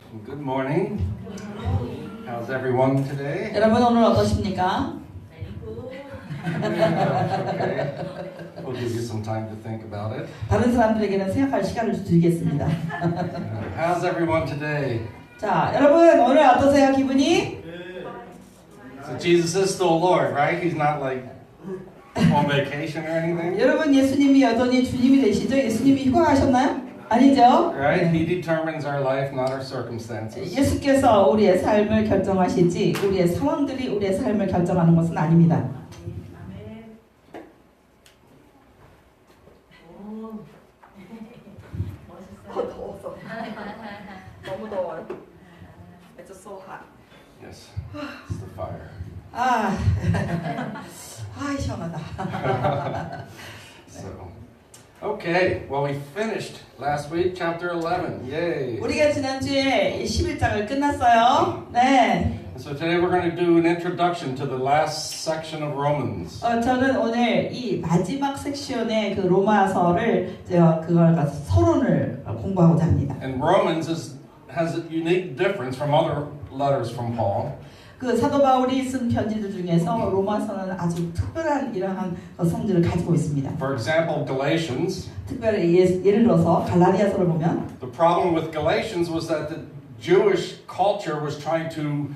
Good morning. How's everyone today? 여러분 오늘 어떠십니까? Okay. We'll give you some time to think about it. 다른 사람들에게는 생각할 시간을 드리겠습니다. How's everyone today? 자, 여러분 오늘 어떠세요? 기분이? So Jesus is still Lord, right? He's not like on vacation or anything, 여러분 예수님이 여전히 주님이 되시죠? 예수님이 휴가하셨나요? 아니죠? right? He determines our life, not our circumstances. 예수께서 우리의 삶을 결정하시지 우리의 상황들이 우리의 삶을 결정하는 것은 아닙니다. 더워서 너무 더워요. It's so hot. Yes, it's the fire. 아, 시원하다. So, okay. Well, we finished last week, chapter 11. Yay! 우리가 지난주에 11장을 끝났어요. 네. So today we're going to do an introduction to the last section of Romans. 저는 오늘 이 마지막 섹션의 그 로마서를 그걸 서론을 공부하고자 합니다. And Romans has a unique difference from other letters from Paul. 그 사도 바울이 쓴 편지들 중에서 로마서는 아주 특별한 이러한 성질을 가지고 있습니다. For example, Galatians. 특별히 예를 들어서 갈라디아서를 보면 The problem with Galatians was that the Jewish culture was trying to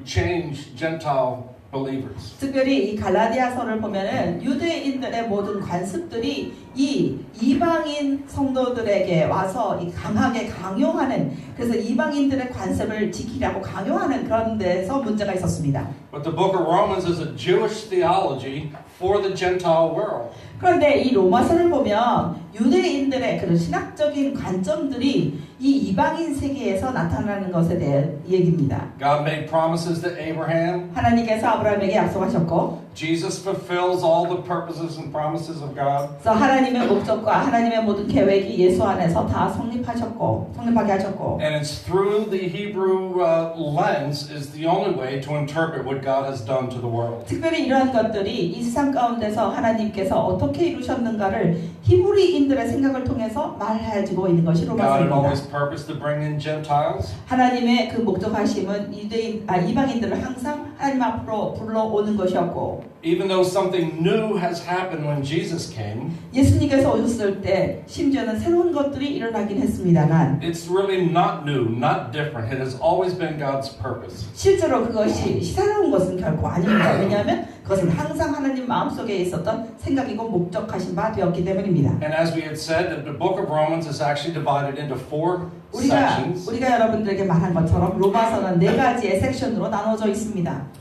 change Gentile believers. 특별히 이 갈라디아서를 보면은 유대인들의 모든 관습들이 이 이방인 성도들에게 와서 이 강하게 강요하는, 그래서 이방인들의 관습을 지키라고 강요하는 그런 데서 문제가 있었습니다. But the book of Romans is a Jewish theology for the Gentile world. 그런데 이 로마서를 보면 유대인들의 그런 신학적인 관점들이 이 이방인 세계에서 나타나는 것에 대한 얘기입니다. God made promises to Abraham. 하나님께서 아브라함에게 약속하셨고, Jesus fulfills all the purposes and promises of God. 그래서 하나님의 목적과 하나님의 모든 계획이 예수 안에서 다 성립하게 하셨고, And it's through the Hebrew lens is the only way to interpret what God has done to the world. 특별히 이러한 것들이 이 세상 가운데서 하나님께서 어떻게 이루셨는가를 히브리인들의 생각을 통해서 말해주고 있는 것이 God had always 로마서입니다. purposed to bring in Gentiles. 하나님의 그 목적하심은 이방인들을 항상 하나님 앞으로 불러오는 것이었고, Even though something new has happened when Jesus came, 예수님께서 오셨을 때 심지어는 새로운 것들이 일어나긴 했습니다만 it's really not new, not different. It has always been God's purpose. 실제로 그것이 새로운 것은 결코 아닙니다. 왜냐하면 그것은 항상 하나님 마음속에 있었던 생각이고 목적하신 바 되었기 때문입니다. And as we had said, the book of Romans is actually divided into four sections. 우리가 여러분들에게 말한 것처럼 로마서는 네 가지의 섹션으로 나눠져 있습니다.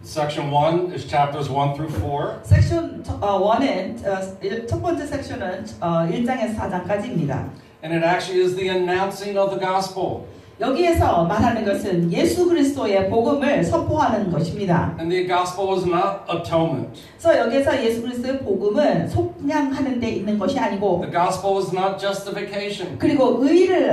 Section 1 is chapters 1 through 4. 섹션 1은 첫 번째 섹션은 1장에서 4장까지입니다. And it actually is the announcing of the gospel. 여기에서 말하는 것은 예수 그리스도의 복음을 선포하는 것입니다. And the gospel is not atonement. 그래서 여기서 예수 그리스도의 복음은 속량하는 데 있는 것이 아니고, The gospel is not justification. 그리고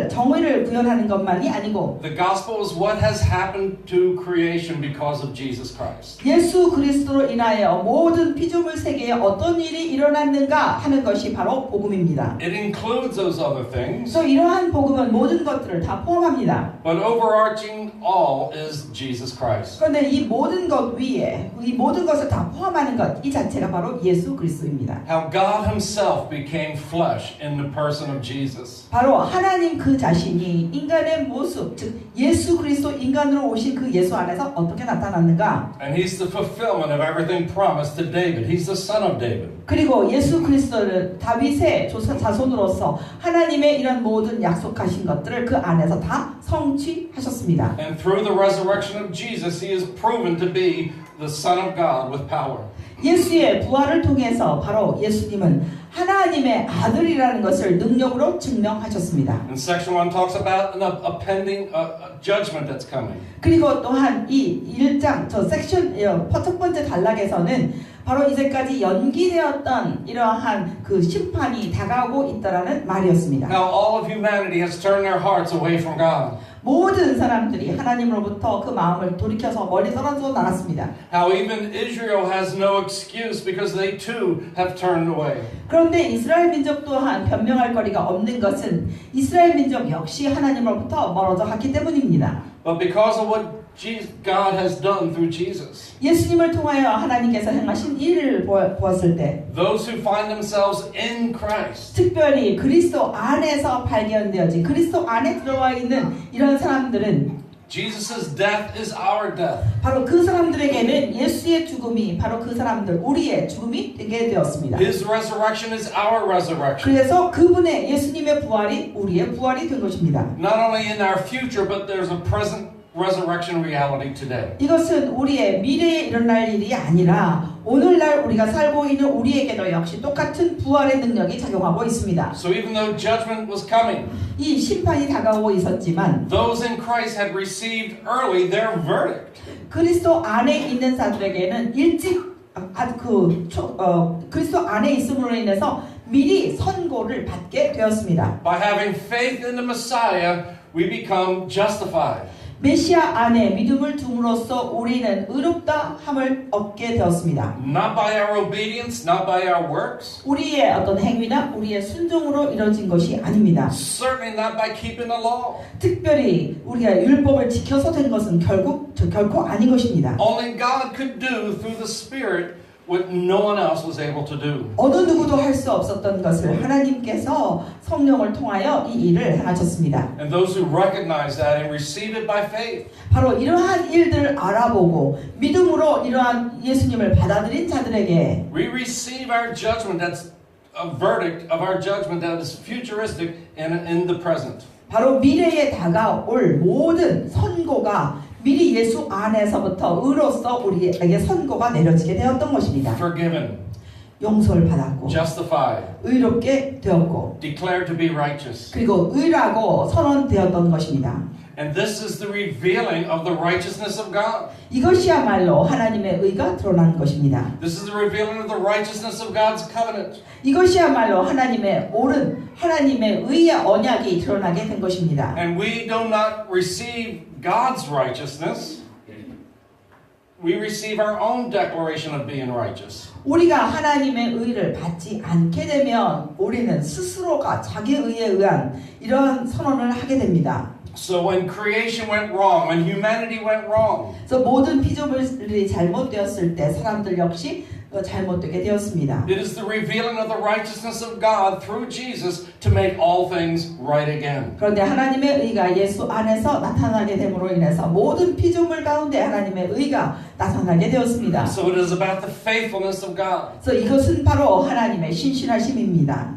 정의를 구현하는 것만이 아니고, The gospel is what has happened to creation because of Jesus Christ. 예수 그리스도로 인하여 모든 피조물 세계에 어떤 일이 일어났는가 하는 것이 바로 복음입니다. It includes those other things, 그래서 이러한 복음은 모든 것들을 다 포함합니다. but overarching all is Jesus Christ. 그런데 이 모든 것 위에 이 모든 것을 다 포함하는 것, 이 자체가 바로 예수 그리스도입니다. How God himself became flesh in the person of Jesus. 바로 하나님 그 자신이 인간의 모습, 즉 예수 그리스도 인간으로 오신 그 예수 안에서 어떻게 나타났는가? And he's the fulfillment of everything promised to David. He's the son of David. 그리고 예수 그리스도를 다윗의 자손으로서 하나님의 이런 모든 약속하신 것들을 그 안에서 다 성취하셨습니다. And through the resurrection of Jesus, he is proven to be the Son of God with power. 예수의 부활을 통해서 바로 예수님은 하나님의 아들이라는 것을 능력으로 증명하셨습니다. And section 1 talks about a pending judgment that's coming. 그리고 또한 이 1장 첫 번째 단락에서는 바로 이제까지 연기되었던 이러한 그 심판이 다가오고 있다라는 말이었습니다. Now all of humanity has turned their hearts away from God. 모든 사람들이 하나님으로부터 그 마음을 돌이켜서 멀리 떨어져 나갔습니다. How even Israel has no excuse because they too have turned away. 그런데 이스라엘 민족 또한 변명할 거리가 없는 것은 이스라엘 민족 역시 하나님으로부터 멀어져 갔기 때문입니다. But because of what God has done through Jesus, 예수님을 통하여 하나님께서 행하신 일을 보았을 때 those who find themselves in Christ, 특별히 그리스도 안에서 발견되어진 그리스도 안에 들어와 있는 이런 사람들은 Jesus' death is our death. 바로 그 사람들에게는 예수의 죽음이 바로 그 사람들 우리의 죽음이 되게 되었습니다. His resurrection is our resurrection. 그래서 그분의 예수님의 부활이 우리의 부활이 된 것입니다. Not only in our future, but there's a present resurrection reality today. 이것은 우리의 미래에 일어날 일이 아니라 오늘날 우리가 살고 있는 우리에게도 역시 똑같은 부활의 능력이 작용하고 있습니다. So even though judgment was coming, 이 심판이 다가오고 있었지만 those in Christ had received early their verdict. 그리스도 안에 있는 자들에게는 일찍 그리스도 안에 있음으로 인해서 미리 선고를 받게 되었습니다. By having faith in the Messiah, we become justified. 메시아 안에 믿음을 둠으로써 우리는 의롭다 함을 얻게 되었습니다. Not by our obedience, not by our works, 우리의 어떤 행위나 우리의 순종으로 이루어진 것이 아닙니다. certainly not by keeping the law. 특별히 우리가 율법을 지켜서 된 것은 결코 아닌 것입니다. Only God could do through the Spirit what no one else was able to do. 어느 누구도 할 수 없었던 것을 하나님께서 성령을 통하여 이 일을 행하셨습니다. And those who recognize that and receive it by faith, 바로 이러한 일들을 알아보고 믿음으로 이러한 예수님을 받아들인 자들에게 we receive our judgment. That's a verdict of our judgment that is futuristic and in the present. 바로 미래에 다가올 모든 선고가 미리 예수 안에서부터 의로써 우리에게 선고가 내려지게 되었던 것입니다. Forgiven, 용서를 받았고 justified, 의롭게 되었고 declared to be righteous. 그리고 의라고 선언되었던 것입니다. And this is the revealing of the righteousness of God. 이것이야말로 하나님의 의가 드러난 것입니다. This is the revealing of the righteousness of God's covenant. 이것이야말로 하나님의 옳은 하나님의 의의 언약이 드러나게 된 것입니다. And we do not receive God's righteousness. We receive our own declaration of being righteous. 우리가 하나님의 의를 받지 않게 되면 우리는 스스로가 자기 의에 의한 이러한 선언을 하게 됩니다. So when creation went wrong, when humanity went wrong, 그래서 모든 피조물들이 잘못되었을 때 사람들 역시 잘못되게 되었습니다. it is the revealing of the righteousness of God through Jesus to make all things right again. 그런데 하나님의 의가 예수 안에서 나타나게 됨으로 인해서 모든 피조물 가운데 하나님의 의가 나타나게 되었습니다. So it is about the faithfulness of God. 그래서 이것은 바로 하나님의 신실하심입니다.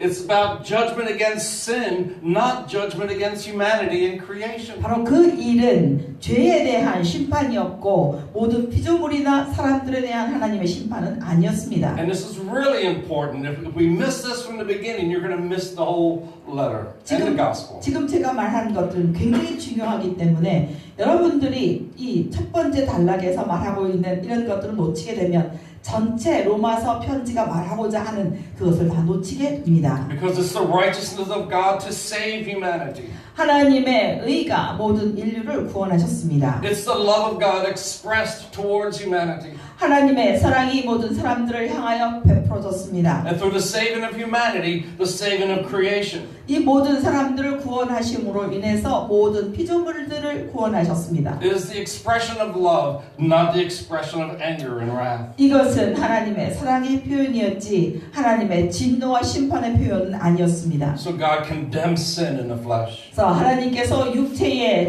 It's about judgment against sin, not judgment against humanity in creation. 바로 그 일은 죄에 대한 심판이었고 모든 피조물이나 사람들에 대한 하나님의 심판은 아니었습니다. And this is really important. If we miss this from the beginning, you're going to miss the whole letter and the gospel. 지금 제가 말하는 것들은 굉장히 중요하기 때문에 여러분들이 이 첫 번째 단락에서 말하고 있는 이런 것들을 놓치게 되면 전체 로마서 편지가 말하고자 하는 그것을 다 놓치게 됩니다. Because it's the righteousness of God to save humanity. 하나님의 의가 모든 인류를 구원하셨습니다. It's the love of God expressed towards humanity. 하나님의 사랑이 모든 사람들을 향하여 베풀어졌습니다. And through the saving of humanity, the saving of creation. 이 모든 사람들을 구원하심으로 인해서 모든 피조물들을 구원하셨습니다. It is the expression of love, not the expression of anger and wrath. 이것은 하나님의 사랑의 표현이었지 하나님의 진노와 심판의 표현은 아니었습니다. So God condemns sin in the flesh. 그래서 하나님께서 육체에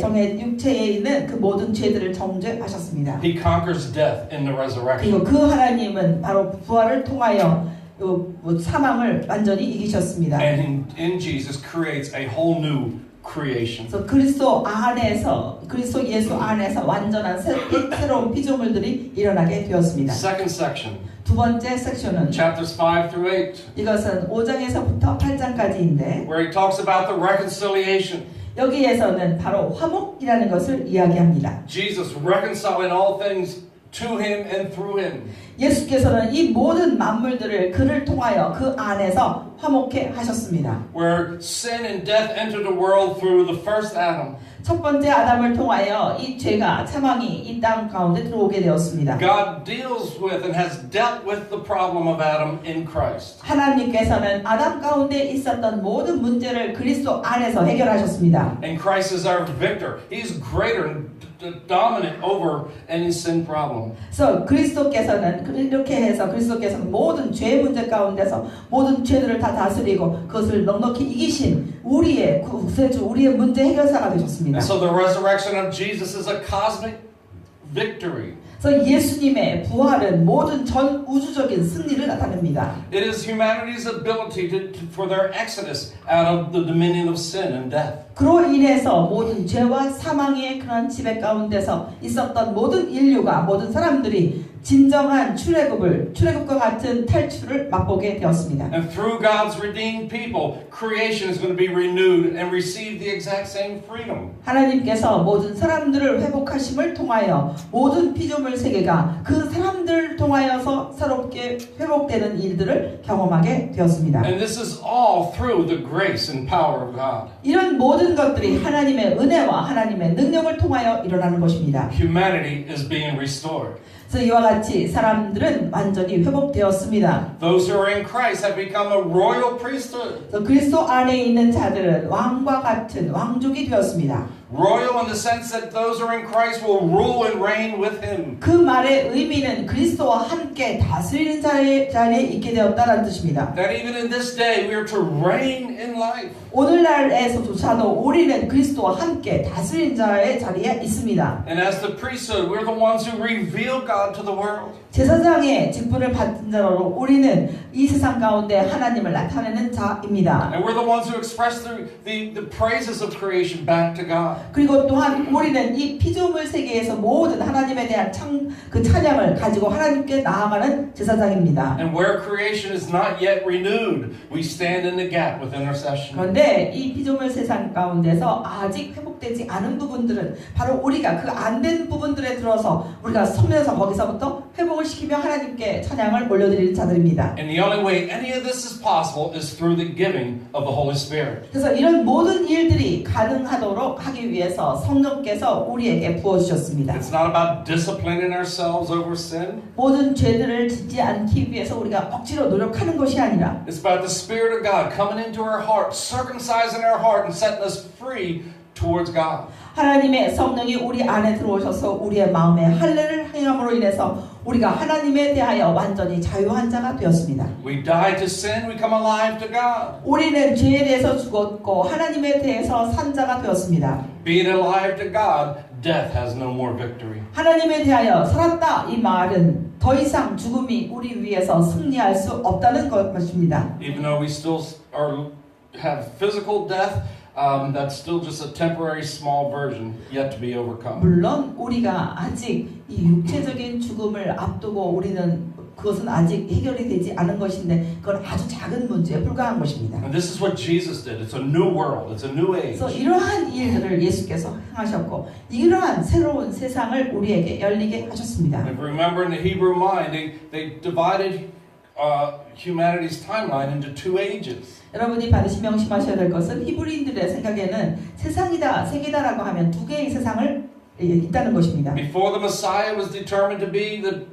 있는 그 모든 죄들을 정죄하셨습니다. He conquers death in the resurrection. 그리고 그 하나님은 바로 부활을 통하여 사망을 완전히 이기셨습니다. And in Jesus creates a whole new creation. 그래서 그리스도 예수 안에서 완전한 새로운 피조물들이 일어나게 되었습니다. Second section, 두 번째 섹션은 chapters 5 through 8, 이것은 5장에서부터 8장까지인데 where he talks about the reconciliation. 여기에서는 바로 화목이라는 것을 이야기합니다. Jesus reconciling all things to him and through him. 예수께서는 이 모든 만물들을 그를 통하여 그 안에서 화목해 하셨습니다. Where sin and death entered the world through the first Adam, 첫 번째 아담을 통하여 이 죄가 사망이 이 땅 가운데 들어오게 되었습니다. God deals with and has dealt with the problem of Adam in Christ. 하나님께서는 아담 가운데 있었던 모든 문제를 그리스도 안에서 해결하셨습니다. And Christ is our victor. He's greater and dominant over any sin problem. 그래서 그리스도께서는 이렇게 해서 그리스도께서는 모든 죄 문제 가운데서 모든 죄들을 다 다스리고 그것을 넉넉히 이기신 우리의 구세주, 우리의 문제 해결사가 되셨습니다. And so the resurrection of Jesus is a cosmic victory. 그래서 예수님의 부활은 모든 전 우주적인 승리를 나타냅니다. It is humanity's ability for their exodus out of the dominion of sin and death. 그로 인해서 모든 죄와 사망의 그런 지배 가운데서 있었던 모든 인류가 모든 사람들이 진정한 출애굽과 같은 탈출을 맛보게 되었습니다. And through God's redeemed people, creation is going to be renewed and receive the exact same freedom. 하나님께서 모든 사람들을 회복하심을 통하여 모든 피조물 세계가 그 사람들을 통하여서 새롭게 회복되는 일들을 경험하게 되었습니다. And this is all through the grace and power of God. 이런 모든 것들이 하나님의 은혜와 하나님의 능력을 통하여 일어나는 것입니다. Humanity is being restored. 그래서 이와 같이 사람들은 완전히 회복되었습니다. Those who are in Christ have become a royal priesthood. 그래서 그리스도 안에 있는 자들은 왕과 같은 왕족이 되었습니다. Royal in the sense that those who are in Christ will rule and reign with him. 그 말의 의미는 그리스도와 함께 다스리는 자리에 있게 되었다는 뜻입니다. That even in this day we are to reign in life. 오늘날에서조차도 우리는 그리스도와 함께 다스리는 자의 자리에 있습니다. And as the priesthood, we're the ones who reveal God to the world. 제사장의 직분을 받은 자로 우리는 이 세상 가운데 하나님을 나타내는 자입니다. And we're the ones who express the praises of creation back to God. 그리고 또한 우리는 이 피조물 세계에서 모든 하나님에 대한 찬양을 가지고 하나님께 나아가는 제사장입니다. And where creation is not yet renewed, we stand in the gap with intercession. 그런데 이 피조물 세상 가운데서 아직 회복되지 않은 부분들은 바로 우리가 그 안 된 부분들에 들어서 우리가 서면서 거기서부터 회복을 시키며 하나님께 찬양을 올려드리는 자들입니다. And the only way any of this is possible is through the giving of the Holy Spirit. 그래서 이런 모든 일들이 가능하도록 하기 위해서 성령께서 우리에게 부어주셨습니다. It's not about disciplining ourselves over sin. 모든 죄들을 짓지 않기 위해서 우리가 억지로 노력하는 것이 아니라 It's about the Spirit of God coming into our heart, circumcising our heart and setting us free towards God. 하나님의 성령이 우리 안에 들어오셔서 우리의 마음에 할례를 행함으로 인해서 우리가 하나님에 대하여 완전히 자유한 자가 되었습니다. We died to sin, we come alive to God. 우리는 죄에 대해서 죽었고 하나님에 대해서 산 자가 되었습니다. Being alive to God, death has no more victory. 하나님에 대하여 살았다 이 말은 더 이상 죽음이 우리 위해서 승리할 수 없다는 것입니다. Even though we still have physical death, that's still just a temporary small version yet to be overcome. 물론 우리가 아직 이 육체적인 죽음을 앞두고 우리는 그것은 아직 해결이 되지 않은 것인데 그건 아주 작은 문제에 불과한 것입니다. And this is what Jesus did. It's a new world. It's a new age. 그래서 이러한 일들을 예수께서 행하셨고 이러한 새로운 세상을 우리에게 열리게 하셨습니다. If you remember in the Hebrew mind, they divided humanity's timeline into two ages. 여러분이 반드시 명심하셔야 될 것은 히브리인들의 생각에는 세상이다, 세계다라고 하면 두 개의 세상을 있다는 것입니다. Before the Messiah was determined to be the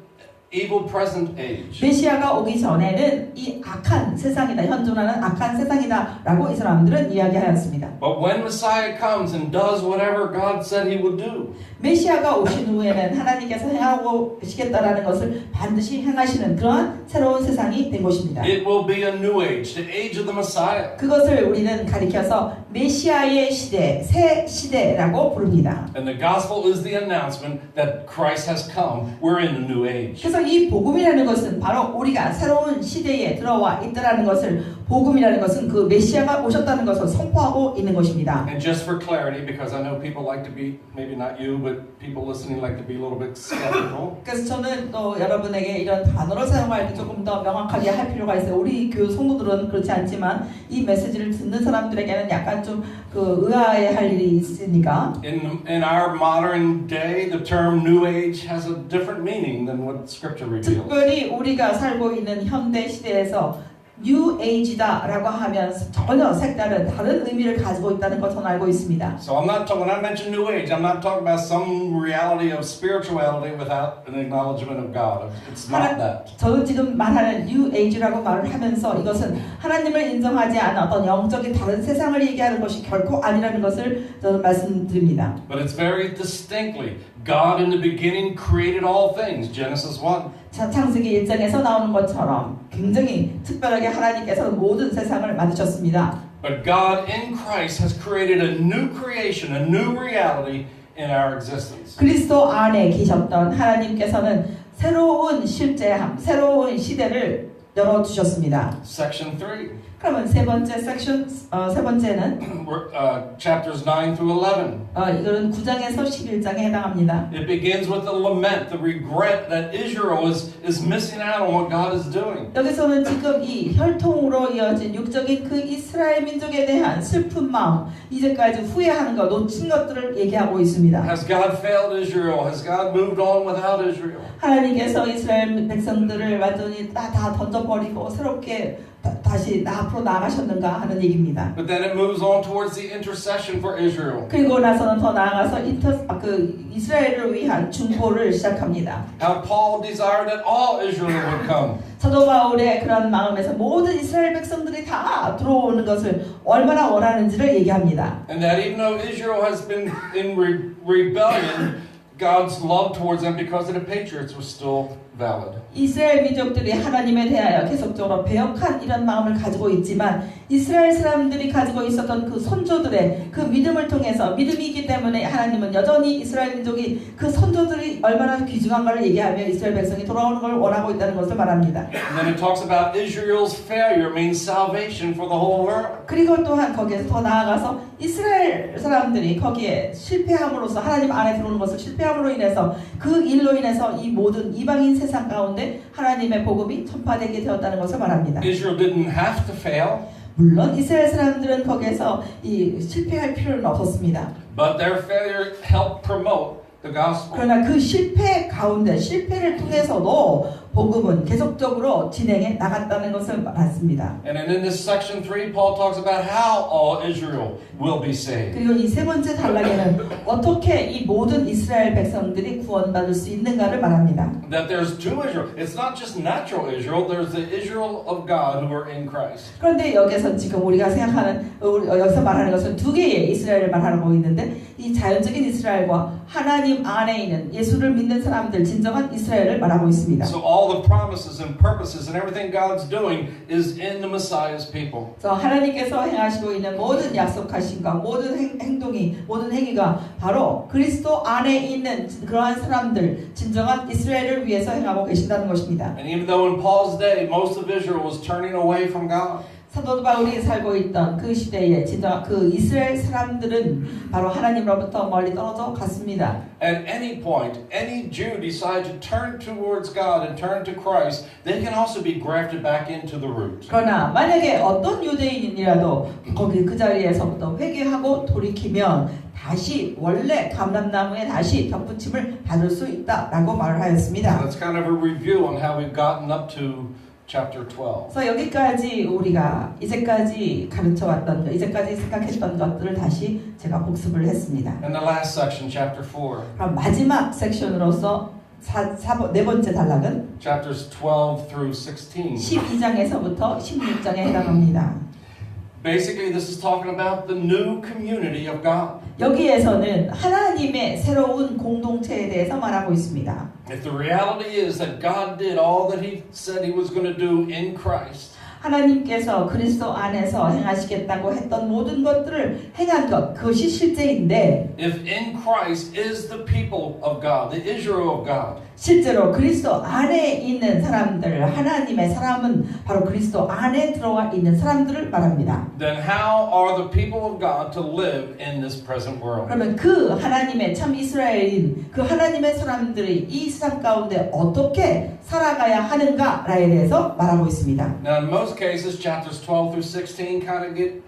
evil present age. 메시아가 오기 전에는 이 악한 세상이다, 현존하는 악한 세상이다라고 이 사람들은 이야기하였습니다. But when Messiah comes and does whatever God said he would do, 메시아가 오신 후에는 하나님께서 행하고 계시겠다라는 것을 반드시 행하시는 그러한 새로운 세상이 된 것입니다. it will be a new age, the age of the Messiah. 그것을 우리는 가리켜서 메시아의 시대, 새 시대라고 부릅니다. And the gospel is the announcement that Christ has come. We're in the new age. 그래서 그래서 이 복음이라는 것은 바로 우리가 새로운 시대에 들어와 있다라는 것을 복음이라는 것은 그 메시아가 오셨다는 것을 선포하고 있는 것입니다. And just for clarity, because I know people like to be, maybe not you, but people listening like to be a little bit skeptical. 그래서 저는 또 여러분에게 이런 단어를 사용할 때 조금 더 명확하게 할 필요가 있어요. 우리 교회 성도들은 그렇지 않지만 이 메시지를 듣는 사람들에게는 약간 좀 그 의아해할 일이 있으니까. In our modern day, the term New Age has a different meaning than what Scripture reveals. 특별히 우리가 살고 있는 현대 시대에서 New Age다라고 하면 전혀 색다른 다른 의미를 가지고 있다는 것 저는 알고 있습니다. So I'm not talking, when I mention New Age, I'm not talking about some reality of spirituality without an acknowledgement of God. It's not that. 저는 지금 말하는 New Age라고 말을 하면서 이것은 하나님을 인정하지 않은 어떤 영적인 다른 세상을 얘기하는 것이 결코 아니라는 것을 저는 말씀드립니다. But it's very distinctly, God in the beginning created all things, Genesis 1. 창세기 1장에서 나오는 것처럼 굉장히 특별하게 하나님께서는 모든 세상을 만드셨습니다. But God in Christ has created a new creation, a new reality in our existence. 그리스도 안에 계셨던 하나님께서는 새로운 실제함, 새로운 시대를 열어주셨습니다. Section 3, 그러면 세 번째 섹션, 세 번째는 chapters 9 through 11. 이거는 9장에서 11장에 해당합니다. It begins with the lament, the regret that Israel is missing out on what God is doing. 여기서는 지금 이 혈통으로 이어진 육적인 그 이스라엘 민족에 대한 슬픈 마음, 이제까지 후회하는 것, 놓친 것들을 얘기하고 있습니다. Has God failed Israel? Has God moved on without Israel? 하나님께서 이스라엘 백성들을 완전히 다 던져버리고 새롭게 다시 앞으로 나아가셨는가 하는 얘기입니다. But then it moves on towards the intercession for Israel. 그리고 나서는 더 나아가서 이스라엘을 위한 중보를 시작합니다. How Paul desired that all Israel would come. 사도 바울의 그런 마음에서 모든 이스라엘 백성들이 다 들어오는 것을 얼마나 원하는지를 얘기합니다. And that even though Israel has been in rebellion, God's love towards them because of the patriots was still valid. 이스라엘 민족들이 하나님에 대하여 계속적으로 배역한 이런 마음을 가지고 있지만 이스라엘 사람들이 가지고 있었던 그 선조들의 그 믿음을 통해서 믿음이 있기 때문에 하나님은 여전히 이스라엘 민족이 그 선조들이 얼마나 귀중한가를 얘기하며 이스라엘 백성이 돌아오는 걸 원하고 있다는 것을 말합니다. And then it talks about Israel's failure means salvation for the whole world. 그리고 또한 거기에서 더 나아가서 이스라엘 사람들이 거기에 실패함으로써 하나님 안에 들어오는 것을 실패함으로 인해서 그 일로 인해서 이 모든 이방인 세상 가운데 하나님의 복음이 전파되게 되었다는 것을 말합니다. Israel didn't have to fail, 물론 이스라엘 사람들은 거기에서 이 실패할 필요는 없었습니다. but their failure helped promote the gospel. 그러나 그 실패 가운데 실패를 통해서도 복음은 계속적으로 진행해 나갔다는 것을 말했습니다. And then in this section 3, Paul talks about how all Israel will be saved. 그리고 이 세 번째 단락에는 어떻게 이 모든 이스라엘 백성들이 구원받을 수 있는가를 말합니다. That there's two Israel. It's not just natural Israel. There's the Israel of God who are in Christ. 그런데 여기서 지금 우리가 생각하는 여기서 말하는 것은 두 개의 이스라엘을 말하고 있는데 이 자연적인 이스라엘과 하나님 안에 있는 예수를 믿는 사람들 진정한 이스라엘을 말하고 있습니다. So all the promises and purposes and everything God's doing is in the Messiah's people. 그래서 하나님께서 행하시고 있는 모든 약속하신과 모든 행동이 모든 행위가 바로 그리스도 안에 있는 그러한 사람들 진정한 이스라엘을 위해서 행하고 계신다는 것입니다. And even though in Paul's day most of Israel was turning away from God, 사도 바울이 살고 있던 그 시대에 진짜 그 이스라엘 사람들은 바로 하나님으로부터 멀리 떨어져 갔습니다. at any point, any Jew decide to turn towards God and turn to Christ, they can also be grafted back into the root. 그러나 만약에 어떤 유대인이라도 거기 그 자리에서부터 회개하고 돌이키면 다시 원래 감람나무에 다시 덧붙임을 받을 수 있다라고 말을 하였습니다. That's kind of a review on how we've gotten up to chapter 12. 그래서 여기까지 우리가 이제까지 가르쳐왔던 이제까지 생각했던 것들을 다시 제가 복습을 했습니다. And the last section, chapter 4, 그럼 마지막 섹션으로서 네 번째 단락은 chapters 12 through 16. 12장에서부터 16장에 해당합니다. Basically, this is talking about the new community of God. 여기에서는 하나님의 새로운 공동체에 대해서 말하고 있습니다. If the reality is that God did all that He said He was going to do in Christ, 하나님께서 그리스도 안에서 행하시겠다고 했던 모든 것들을 행한 것, 그것이 실제인데 if in Christ is the people of God, the Israel of God, 실제로 그리스도 안에 있는 사람들, 하나님의 사람은 바로 그리스도 안에 들어와 있는 사람들을 말합니다. then how are the people of God to live in this present world? 그러면 그 하나님의 참 이스라엘인 그 하나님의 사람들이 이 세상 가운데 어떻게 살아가야 하는가에 대해서 말하고 있습니다. Now, in most cases, chapters 12 through 16 kind of get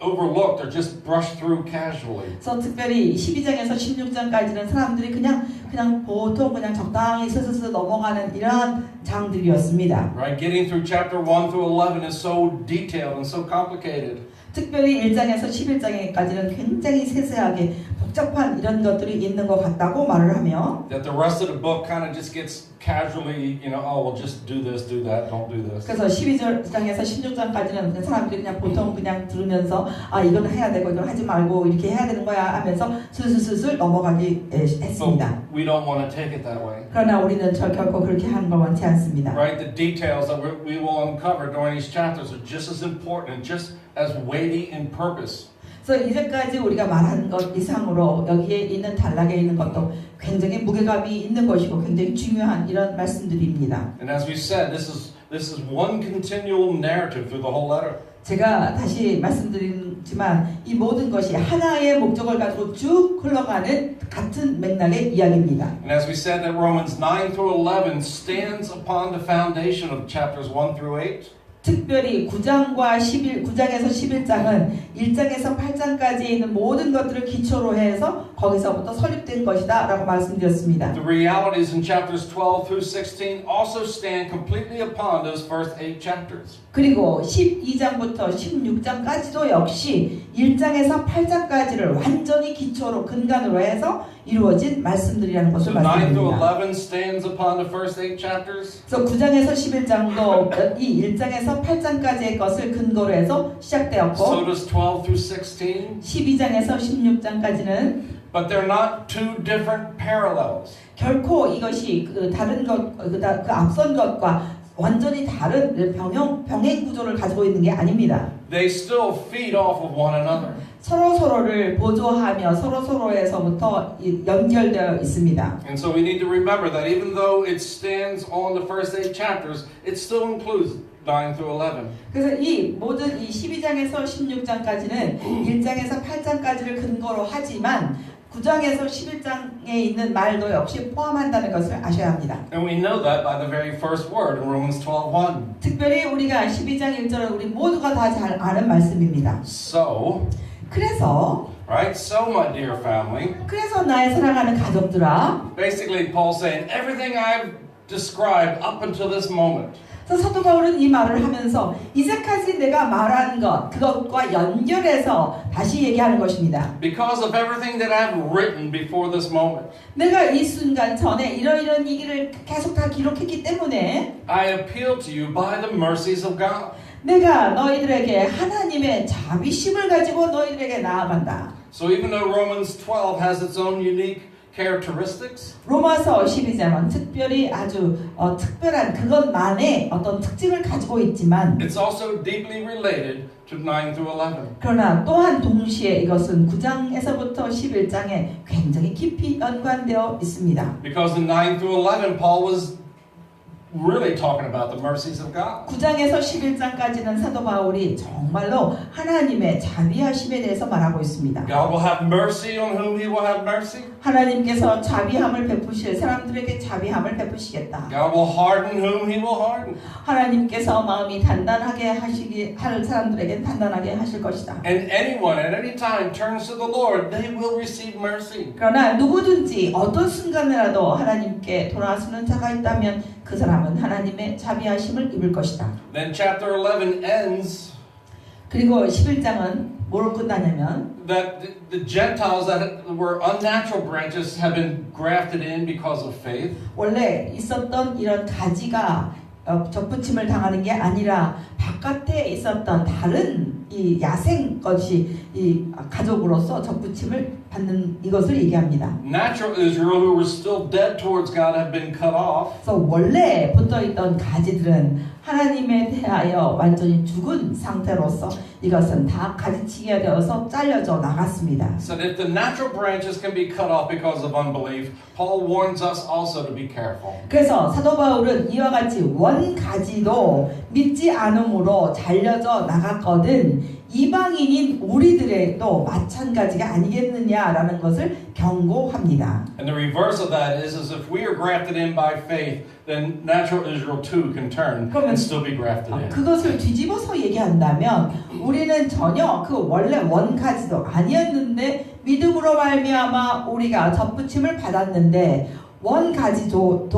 overlooked or just brushed through casually. 그래서 특별히 12장에서 16장까지는 사람들이 그냥 보통 그냥 적당히 스스스 넘어가는 이러한 장들이었습니다. Right? Getting through chapter 1 through 11 is so detailed and so complicated. 특별히 1장에서 11장까지는 굉장히 세세하게 복잡한 이런 것들이 있는 것 같다고 말을 하며 That the rest of the book kind of just gets casually, oh, well, just do this, do that, don't do this. 그래서 12장에서 16장까지는 사람들이 그냥 보통 그냥 들으면서 아 이건 해야 되고 이건 하지 말고 이렇게 해야 되는 거야 하면서 슬슬슬 넘어가기 했습니다. But we don't want to take it that way. 그러나 우리는 결코 그렇게 하는 걸 원치 않습니다. Right? The details that we will uncover during these chapters are just as important and just as weighty in purpose. 그래서 이제까지 우리가 말한 것 이상으로 여기에 있는 단락에 있는 것도 굉장히 무게감이 있는 것이고 굉장히 중요한 이런 말씀들입니다. And as we said, this is one continual narrative through the whole letter. 제가 다시 말씀드리지만 이 모든 것이 하나의 목적을 가지고 쭉 흘러가는 같은 맥락의 이야기입니다. And as we said that Romans 9 through 11 stands upon the foundation of chapters 1 through 8. 특별히 9장에서 11장은 1장에서 8장까지 있는 모든 것들을 기초로 해서 거기서부터 설립된 것이다 라고 말씀드렸습니다. The realities in chapters 12 through 16 also stand completely upon those first 8 chapters. 그리고 12장부터 16장까지도 역시 1장에서 8장까지를 완전히 기초로 근간으로 해서 이루어진 말씀들이라는 것을 So 9 through 말씀드립니다. 11 stands upon the first 8 chapters. 그래서 9장에서 11장도 이 1장에서 8장까지의 것을 근거로 해서 시작되었고 So does 12 through 16. 12장에서 16장까지는 But they're not two different parallels. 결코 이것이 그 다른 것, 그 앞선 것과 완전히 다른 병행 구조를 가지고 있는 게 아닙니다. They still feed off of one another. 서로를 보조하며 서로에서부터 연결되어 있습니다. And so we need to remember that even though it stands on the first 8 chapters, it still includes 9 through 11. 그래서 이 모든 이 12장에서 16장까지는 1장에서 8장까지를 근거로 하지만 9장에서 11장에 있는 말도 역시 포함한다는 것을 아셔야 합니다. And we know that by the very first word in Romans 12:1. 특별히 우리가 12장 1절은 우리 모두가 다 잘 아는 말씀입니다. So, 그래서 my dear family, 나의 사랑하는 가족들아, basically Paul's saying everything I've described up until this moment. 그래서 사도 바울은 이 말을 하면서 이제까지 내가 말한 것, 그것과 연결해서 다시 얘기하는 것입니다. Because of everything that I've written before this moment, 내가 이 순간 전에 이런 얘기를 계속 다 기록했기 때문에 I appeal to you by the mercies of God. 내가 너희들에게 하나님의 자비심을 가지고 너희들에게 나아간다. So even though Romans 12 has its own unique characteristics, 로마서 12장은 특별히 아주 특별한 그것만의 어떤 특징을 가지고 있지만 it's also deeply related to 9 through 11. 그러나 또한 동시에 이것은 9장에서부터 11장에 굉장히 깊이 연관되어 있습니다. Because in 9 through 11, Paul was really talking about the mercies of God. 9장에서 11장까지는 사도 바울이 정말로 하나님의 자비하심에 대해서 말하고 있습니다. God will have mercy on whom he will have mercy. 하나님께서 자비함을 베푸실 사람들에게 자비함을 베푸시겠다. God will harden whom he will harden. 하나님께서 마음이 단단하게 할 사람들에게 단단하게 하실 것이다. And anyone at any time turns to the Lord, they will receive mercy. 그러나 누구든지 어떤 순간이라도 하나님께 돌아서는 자가 있다면 그 사람은 하나님의 자비하심을 입을 것이다. Then chapter 11 ends 그리고 11장은 뭐로 끝나냐면 that the Gentiles that were unnatural branches have been grafted in because of faith. 원래 있었던 이런 가지가 접붙임을 당하는 게 아니라 바깥에 있었던 다른 이 야생 것이 이 가족으로서 접붙임을 받는 이것을 얘기합니다. Natural Israel, who were still dead towards God, have been cut off. 그래서 원래 붙어있던 가지들은 하나님에 대하여 완전히 죽은 상태로서 이것은 다 가지치기가 되어서 잘려져 나갔습니다. So if the natural branches can be cut off because of unbelief, Paul warns us also to be careful. 그래서 사도 바울은 이와 같이 원가지도 믿지 않음으로 잘려져 나갔거든 이방인인 우리들에도 마찬가지가 아니겠느냐라는 것을 경고합니다. And the reverse of that is if we are grafted in by faith, then natural Israel too can turn and still be grafted in. 그것을 뒤집어서 얘기한다면 우리는 전혀 그 원래 원가지도 아니었는데 믿음으로 말미암아 우리가 접붙임을 받았는데 원가지도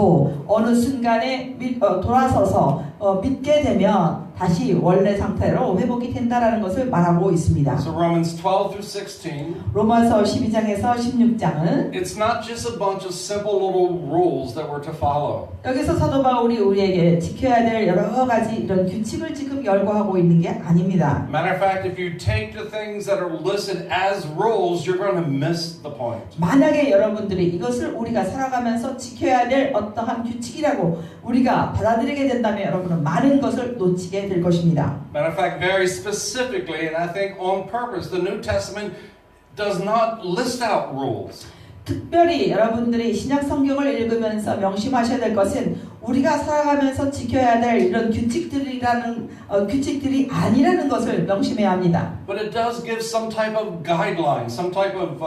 어느 순간에 돌아서서 믿게 되면 다시 원래 상태로 회복이 된다라는 것을 말하고 있습니다. So Romans 12 through 16. 로마서 12장에서 16장은 It's not just a bunch of simple little rules that we're to follow. 여기서 사도 바울이 우리에게 지켜야 될 여러 가지 이런 규칙을 지금 열거하고 있는 게 아닙니다. Matter of fact, if you take the things that are listed as rules, you're going to miss the point. 만약에 여러분들이 이것을 우리가 살아가면서 지켜야 될 어떠한 규칙이라고 우리가 받아들이게 된다면 여러분은 많은 것을 놓치게 될 것입니다. Matter of fact, very specifically, and I think on purpose, the New Testament does not list out rules. 특별히 여러분들이 신약 성경을 읽으면서 명심하셔야 될 것은 우리가 살아가면서 지켜야 될 이런 규칙들이 아니라는 것을 명심해야 합니다. But it does give some type of guideline, some type of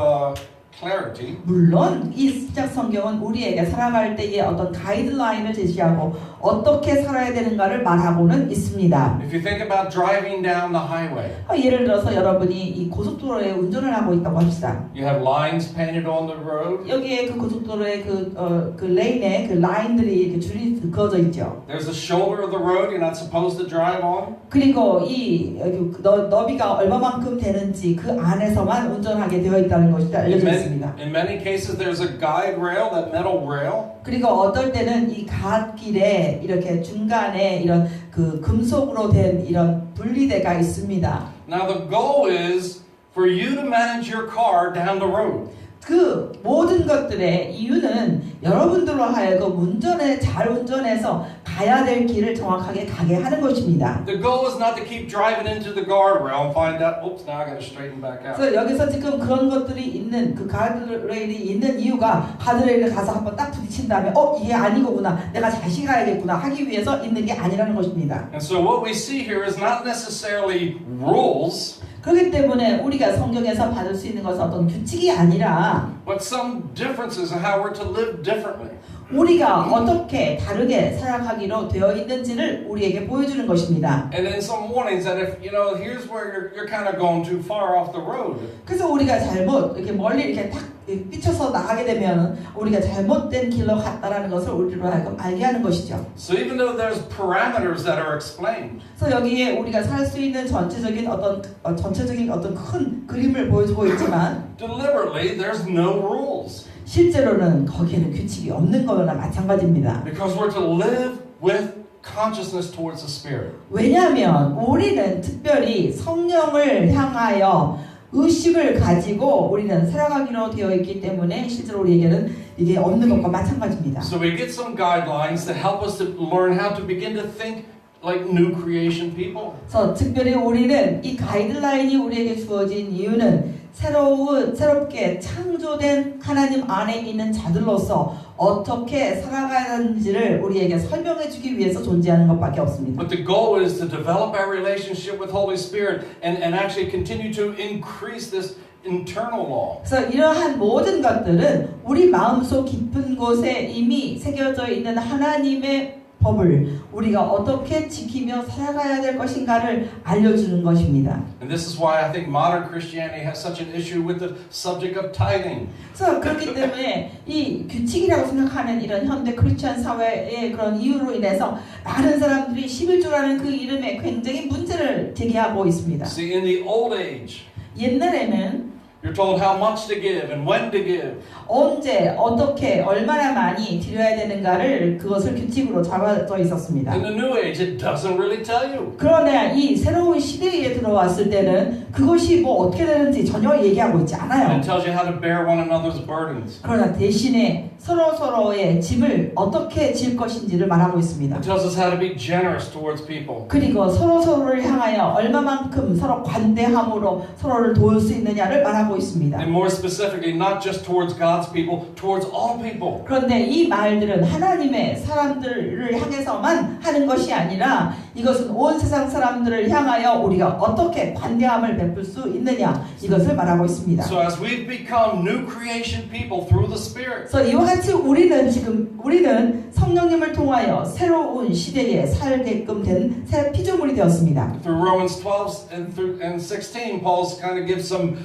clarity. 물론 이 신약 성경은 우리에게 살아갈 때의 어떤 가이드라인을 제시하고 어떻게 살아야 되는가를 말하고는 있습니다. If you think about driving down the highway, 예를 들어서 여러분이 이 고속도로에 운전을 하고 있다고 합시다. you have lines painted on the road. 여기에 그 고속도로의 그 레인에 그 라인들이 이렇게 줄이 그어져 있죠. There's a shoulder of the road you're not supposed to drive on. 그리고 이 너비가 얼마만큼 되는지 그 안에서만 운전하게 되어 있다는 것이 알려져 있습니다. In many cases, there's a guide rail, that metal rail. 그리고 어떨 때는 이 갓길에 이렇게 중간에 이런 그 금속으로 된 이런 분리대가 있습니다. Now the goal is for you to manage your car down the road. 그 모든 것들의 이유는 여러분들로 하여금 잘 운전해서 가야 될 길을 정확하게 가게 하는 것입니다. The goal is not to keep driving into the guardrail and find out, oops, now I got to straighten back out. 그래서 여기서 지금 그런 것들이 있는 그 가드레일이 있는 이유가 가드레일을 가서 한번 딱 부딪힌 다음에 이게 아니고구나 내가 다시 가야겠구나 하기 위해서 있는 게 아니라는 것입니다. And so what we see here is not necessarily rules, 그렇기 때문에 우리가 성경에서 받을 수 있는 것은 어떤 규칙이 아니라 but some differences in how we're to live differently. 우리가 어떻게 다르게 살아가기로 되어 있는지를 우리에게 보여주는 것입니다. And then some warnings that if, here's where you're kind of going too far off the road. 그래서 우리가 잘못 이렇게 멀리 이렇게 탁 삐쳐서 나가게 되면 우리가 잘못된 길로 갔다라는 것을 우리로 하여금 알게 하는 것이죠. So even though there's parameters that are explained, 그래서 여기에 우리가 살 수 있는 전체적인 어떤 큰 그림을 보여주고 있지만 deliberately there's no rules. 실제로는 거기에는 규칙이 없는 거나 마찬가지입니다. Because we're to live with consciousness towards the Spirit. 왜냐하면 우리는 특별히 성령을 향하여 의식을 가지고 우리는 살아가기로 되어 있기 때문에 실제로 우리에게는 이게 없는 것과 마찬가지입니다. So we get some guidelines that help us to learn how to begin to think like new creation people. 그래서 특별히 우리는 이 가이드라인이 우리에게 주어진 이유는 새롭게 창조된 하나님 안에 있는 자들로서 어떻게 살아가야 하는지를 우리에게 설명해 주기 위해서 존재하는 것밖에 없습니다. But the goal is to develop our relationship with Holy Spirit and actually continue to increase this internal law. 그래서 이러한 모든 것들은 우리 마음속 깊은 곳에 이미 새겨져 있는 하나님의 법을 우리가 어떻게 지키며 살아가야 될 것인가를 알려주는 것입니다. And this is why I think modern Christianity has such an issue with the subject of tithing. 그래서 그렇기 때문에 이 규칙이라고 생각하는 이런 현대 크리스천 사회의 그런 이유로 인해서 많은 사람들이 11조라는 그 이름에 굉장히 문제를 제기하고 있습니다. See, in the old age, 옛날에는 You're told how much to give and when to give. 언제, 어떻게, 얼마나 많이 드려야 되는가를 그것을 규칙으로 잡아져 있었습니다. In the New Age, it doesn't really tell you. 그러나 이 새로운 시대에 들어왔을 때는 그것이 뭐 어떻게 되는지 전혀 얘기하고 있지 않아요. It tells you how to bear one another's burdens. 그러나 대신에 서로서로의 짐을 어떻게 질 것인지를 말하고 있습니다. It tells us how to be generous towards people. 그리고 서로서로를 향하여 얼마만큼 서로 관대함으로 서로를 도울 수 있느냐를 말하고 있습니다. And more specifically, not just towards God's people, towards all people. 그런데 이 말들은 하나님의 사람들을 향해서만 하는 것이 아니라 이것은 온 세상 사람들을 향하여 우리가 어떻게 관대함을 베풀 수 있느냐 이것을 말하고 있습니다. So as we've become new creation people through the Spirit, 그래서 이와 같이 우리는 성령님을 통하여 새로운 시대에 살게끔 된 새 피조물이 되었습니다. through Romans 12 and 16, Paul's kind of gives some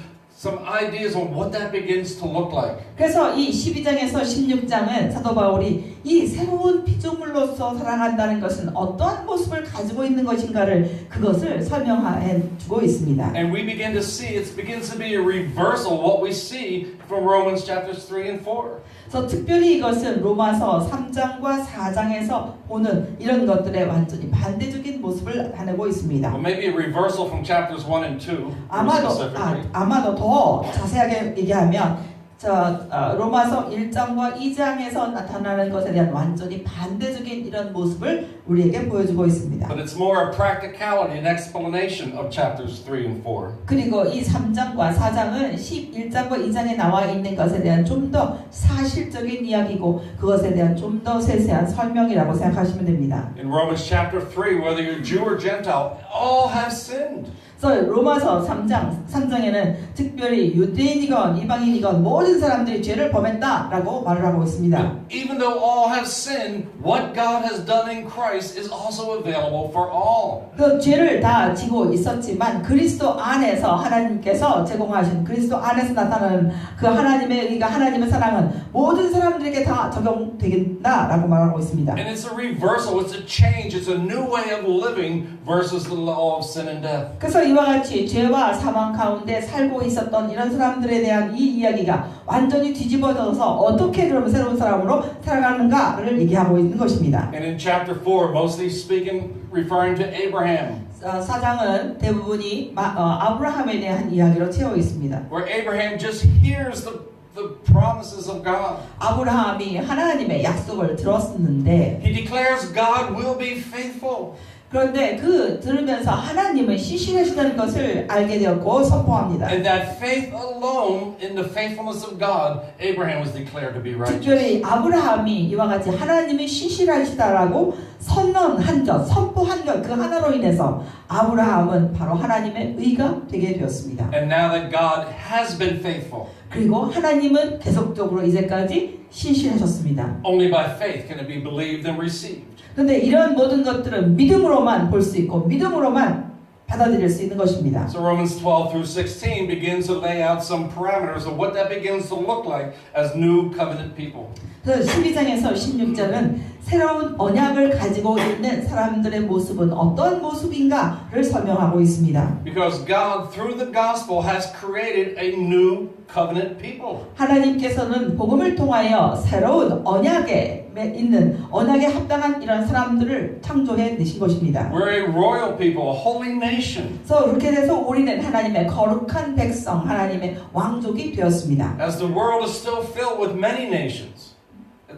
ideas on what that begins to look like. 그래서 이 12장에서 16장은 사도 바울이 이 새로운 피조물로서 살아간다는 것은 어떠한 모습을 가지고 있는 것인가를 그것을 설명해 주고 있습니다. And we begin to see, it begins to be a reversal of what we see from Romans chapters 3 and 4. 그래서 특별히 이것은 로마서 3장과 4장에서 보는 이런 것들의 완전히 반대적인 모습을 나타내고 있습니다. Well, maybe a reversal from chapters 1 and 2, more specifically. 아마도 더 자세하게 얘기하면 로마서 1장과 2장에서 나타나는 것에 대한 완전히 반대적인 이런 모습을 우리에게 보여주고 있습니다. But it's more a practicality, an explanation of chapters 3 and 4. 그리고 이 3장과 4장은 11장과 2장에 나와 있는 것에 대한 좀 더 사실적인 이야기고 그것에 대한 좀 더 세세한 설명이라고 생각하시면 됩니다. In Romans chapter 3, whether you're Jew or Gentile, all have sinned. 그래서 로마서 3장에는 특별히 유대인이건 이방인이건 모든 사람들이 죄를 범했다라고 말을 하고 있습니다. Even though all have sinned, what God has done in Christ is also available for all. 그 죄를 다 지고 있었지만 그리스도 안에서 하나님께서 제공하신 그리스도 안에서 나타나는 그 하나님의 의가 하나님의 사랑은 모든 사람들에게 다 적용되겠다라고 말하고 있습니다. And it's a reversal, it's a change, it's a new way of living versus the law of sin and death. 그래서 이와 같이 죄와 사망 가운데 살고 있었던 이런 사람들에 대한 이 이야기가 완전히 뒤집어져서 어떻게 그러면 새로운 사람으로 살아가는가를 얘기하고 있는 것입니다. And in chapter 4, mostly speaking, referring to Abraham. 4장은 대부분이 아브라함에 대한 이야기로 채워 있습니다. Where Abraham just hears the promises of God. 아브라함이 하나님의 약속을 들었는데 He declares God will be faithful. 그런데 그 들으면서 하나님은 신실하시다는 것을 알게 되었고 선포합니다. And that faith alone, in the faithfulness of God, Abraham was declared to be righteous. 특별히 아브라함이 이와 같이 하나님이 신실하시다라고 선언한 것, 선포한 것 그 하나로 인해서 아브라함은 바로 하나님의 의가 되게 되었습니다. And now that God has been faithful, 그리고 하나님은 계속적으로 이제까지 신실하셨습니다. only by faith can it be believed and received. 그런데 이런 모든 것들은 믿음으로만 볼 수 있고 믿음으로만 받아들일 수 있는 것입니다. So Romans 12 through 16 begins to lay out some parameters of what that begins to look like as new covenant people. 그래서 12장에서 16장은 새로운 언약을 가지고 있는 사람들의 모습은 어떤 모습인가를 설명하고 있습니다. Because God, through the gospel, has created a new covenant people. 하나님께서는 복음을 통하여 새로운 언약에 있는 언약에 합당한 이런 사람들을 창조해 내신 것입니다. We're a royal people, a holy nation. 그래서 그렇게 돼서 우리는 하나님의 거룩한 백성, 하나님의 왕족이 되었습니다. As the world is still filled with many nations.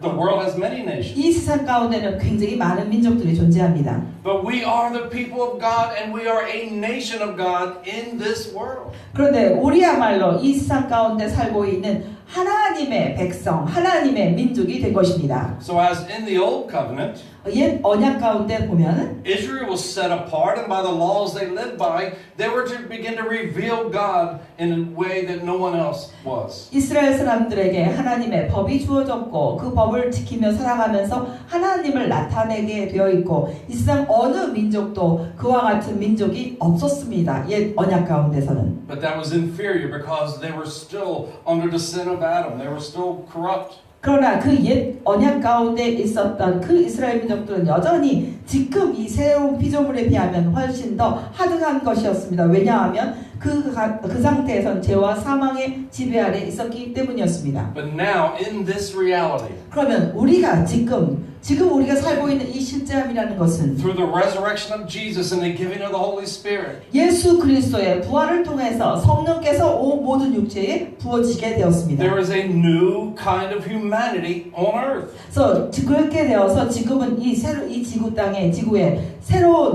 The world has many nations. 이 세상 가운데는 굉장히 많은 민족들이 존재합니다. But we are the people of God and we are a nation of God in this world. 그런데 우리야말로 이 세상 가운데 살고 있는 하나님의 백성, 하나님의 민족이 된 것입니다. So as in the old covenant, 옛 언약 가운데 보면 Israel was set apart and by the laws they lived by, they were to begin to reveal God in a way that no one else was. 이스라엘 사람들에게 하나님의 법이 주어졌고 그 법을 지키며 살아가면서 하나님을 나타내게 되어 있고 이 세상 어느 민족도 그와 같은 민족이 없었습니다. 옛 언약 가운데서는. But that was inferior because they were still under the sin of Adam. They were still corrupt. 그러나 그 옛 언약 가운데 있었던 그 이스라엘 민족들은 여전히 지금 이 새로운 피조물에 비하면 훨씬 더 하등한 것이었습니다. 왜냐하면 그 상태에선 죄와 사망의 지배 아래 있었기 때문이었습니다. But now, in this reality, 그러면 우리가 지금 우리가 살고 있는 이 실제함이라는 것은 through the resurrection of Jesus and the giving of the Holy Spirit, 예수 그리스도의 부활을 통해서 성령께서 모든 육체에 부어지게 되었습니다. there is a new kind of humanity on earth. 그래서 그렇게 되어서 지금은 이 지구 땅에 지구에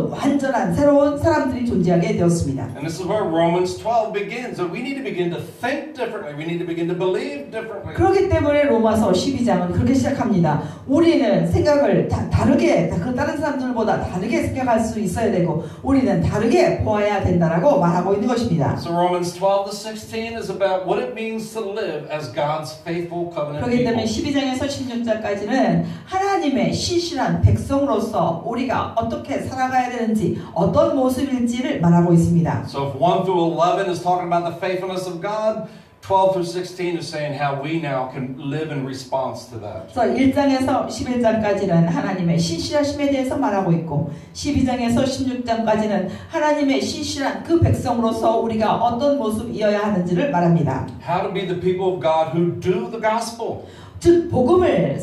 완전한 새로운 사람들이 존재하게 되었습니다. And this is where Romans 12 begins. So we need to begin to think differently. We need to begin to believe differently. 그렇기 때문에 로마서 12장은 그렇게 시작합니다. 우리는 생각을 다르게 다른 사람들보다 다르게 생각할 수 있어야 되고 우리는 다르게 보아야 된다라고 말하고 있는 것입니다. So Romans 12 to 16 is about what it means to live as God's faithful covenant 그렇기 때문에 people. 12장에서 16장까지는 하나님의 신실한 백성으로서 우리가 어떻게 살아가야 되는지 어떤 모습일지를 말하고 있습니다. So if 1 through 11 is talking about the faithfulness of God, 12 through 16 is saying how we now can live in response to that. 그래서 1장에서 11장까지는 하나님의 신실하심에 대해서 말하고 있고 12장에서 16장까지는 하나님의 신실한 그 백성으로서 우리가 어떤 모습이어야 하는지를 말합니다. How to be the people of God who do the gospel. 즉 복음을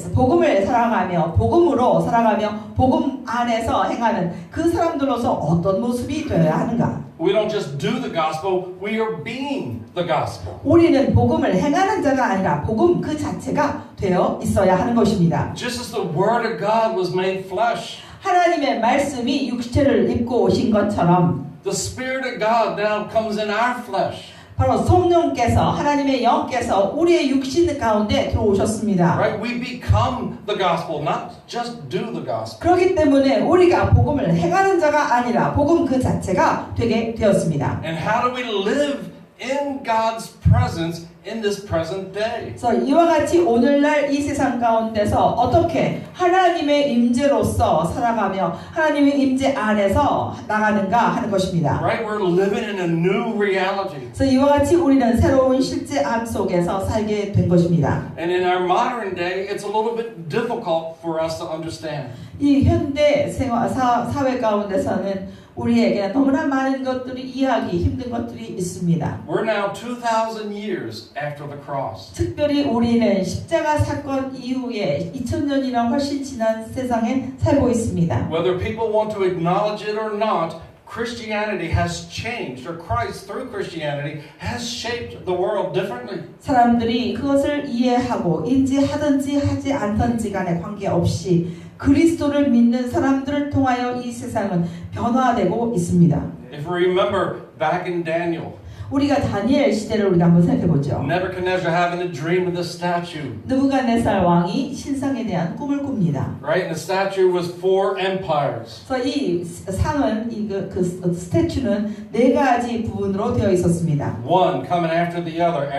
살아가며 복음으로 살아가며 복음 안에서 행하는 그 사람들로서 어떤 모습이 되어야 하는가? We don't just do the gospel, we are being the gospel. 우리는 복음을 행하는 자가 아니라 복음 그 자체가 되어 있어야 하는 것입니다. Just as the word of God was made flesh, 하나님의 말씀이 육체를 입고 오신 것처럼 the Spirit of God now comes in our flesh. 바로 성령께서 하나님의 영께서 우리의 육신 가운데 들어오셨습니다. Right? We become the gospel, not just do the gospel. 그렇기 때문에 우리가 복음을 행하는 자가 아니라 복음 그 자체가 되게 되었습니다. And how do we live in God's presence in this present day? 그래서 이와 같이 오늘날 이 세상 가운데서 어떻게 하나님의 임재로서 살아가며 하나님의 임재 안에서 나가는가 하는 것입니다. Right? We're living in a new reality. 그래서 이와 같이 우리는 새로운 실제암 속에서 살게 된 것입니다. And in our modern day, it's a little bit difficult for us to understand. 이 현대 사회 가운데서는 우리에게 너무나 많은 것들이 이해하기 힘든 것들이 있습니다. We're now 2,000 years after the cross. 특별히 우리는 십자가 사건 이후에 2000년이나 훨씬 지난 세상에 살고 있습니다. Whether people want to acknowledge it or not, Christianity has changed, or Christ through Christianity has shaped the world differently. 사람들이 그것을 이해하고 인지하든지 하지 않든지 간에 관계없이 그리스도를 믿는 사람들을 통하여 이 세상은 변화되고 있습니다. If we remember back in Daniel, 우리가 다니엘 시대를 우리가 한번 생각해 보죠. Nebuchadnezzar having a dream of the statue. 느부갓네살 왕이 신상에 대한 꿈을 꿉니다. Right? And the statue was 4 empires. 그래서 이 상은 그 스태츄는 네 가지 부분으로 되어 있었습니다. One coming after the other.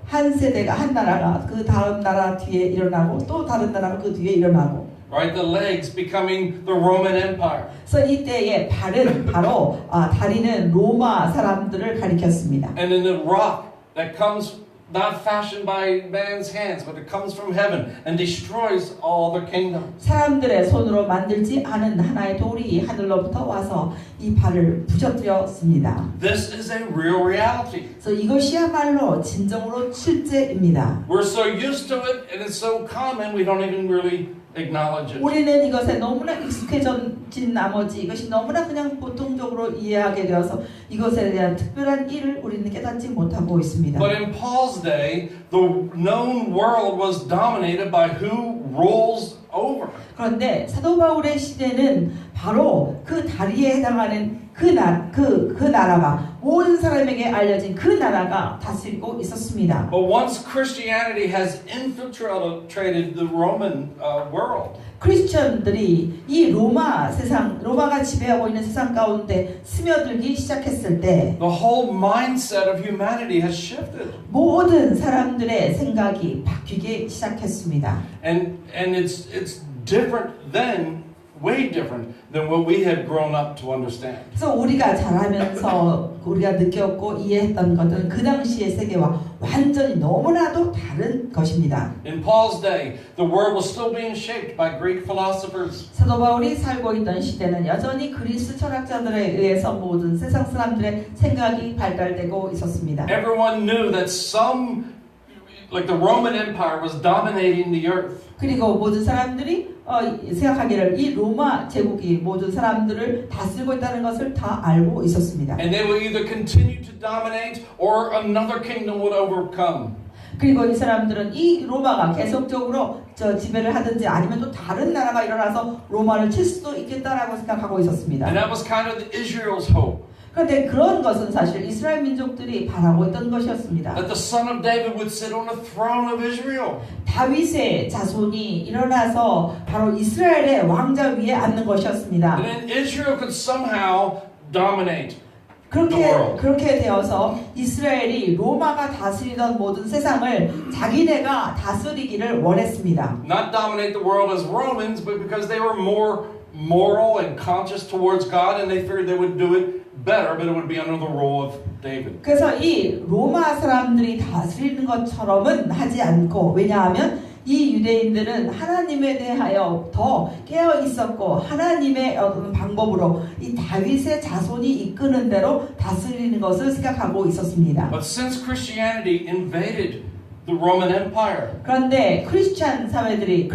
한 세대가 한 나라가 그 다음 나라 뒤에 일어나고 또 다른 나라가 그 뒤에 일어나고. Right? The legs becoming the Roman Empire. 그래서 이때의 발은 바로 다리는 로마 사람들을 가리켰습니다. And then the rock that comes not fashioned by man's hands, but it comes from heaven and destroys all the kingdom. 사람들의 손으로 만들지 않은 하나의 돌이 하늘로부터 와서 이 발을 부셔뜨렸습니다. This is a real reality. 그래서 이것이야말로 진정으로 실제입니다. We're so used to it and it's so common we don't even really acknowledge it. 우리는 이것에 너무나 익숙해진 나머지 이것이 너무나 그냥 보통적으로 이해하게 되어서 이것에 대한 특별한 일을 우리는 깨닫지 못하고 있습니다. But in Paul's day, the known world was dominated by who rules over. 그런데 사도 바울의 시대는 바로 그 다리에 해당하는 그 나라가 모든 사람에게 알려진 그 나라가 다스리고 있었습니다. But once Christianity has infiltrated the Roman world, 크리스천들이 이 로마가 지배하고 있는 세상 가운데 스며들기 시작했을 때 the whole mindset of humanity has shifted. 모든 사람들의 생각이 바뀌기 시작했습니다. And it's different than way different than what we had grown up to understand. 그래서 우리가 자라면서 우리가 느꼈고 이해했던 것들은 그 당시의 세계와 완전히 너무나도 다른 것입니다. In Paul's day, the world was still being shaped by Greek philosophers. 사도 바울이 살고 있던 시대는 여전히 그리스 철학자들에 의해서 모든 세상 사람들의 생각이 발달되고 있었습니다. Everyone knew that like the Roman Empire was dominating the earth. 그리고 모든 사람들이 생각하기를 이 로마 제국이 모든 사람들을 다스리고 있다는 것을 다 알고 있었습니다. And they would either continue to dominate or another kingdom would overcome. 그리고 이 사람들은 이 로마가 계속적으로 지배를 하든지 아니면 또 다른 나라가 일어나서 로마를 칠 수도 있겠다라고 생각하고 있었습니다. And that was kind of Israel's hope. 그런데 그런 것은 사실 이스라엘 민족들이 바라고 있던 것이었습니다. That the son of David would sit on the throne of Israel. 다윗의 자손이 일어나서 바로 이스라엘의 왕자 위에 앉는 것이었습니다. And then Israel could somehow dominate the world. 그렇게 되어서 이스라엘이 로마가 다스리던 모든 세상을 자기네가 다스리기를 원했습니다. Not dominate the world as Romans, but because they were more moral and conscious towards God, and they figured they would do it better, but it would be under the rule of David. 그래서 이 로마 사람들이 다스리는 것처럼은 하지 않고, 왜냐하면 이 유대인들은 하나님에 대하여 더 깨어 있었고 하나님의 어떤 방법으로 이 다윗의 자손이 이끄는 대로 다스리는 것을 생각하고 있었습니다. But since Christianity invaded the Roman Empire, 그런데 크리스천들이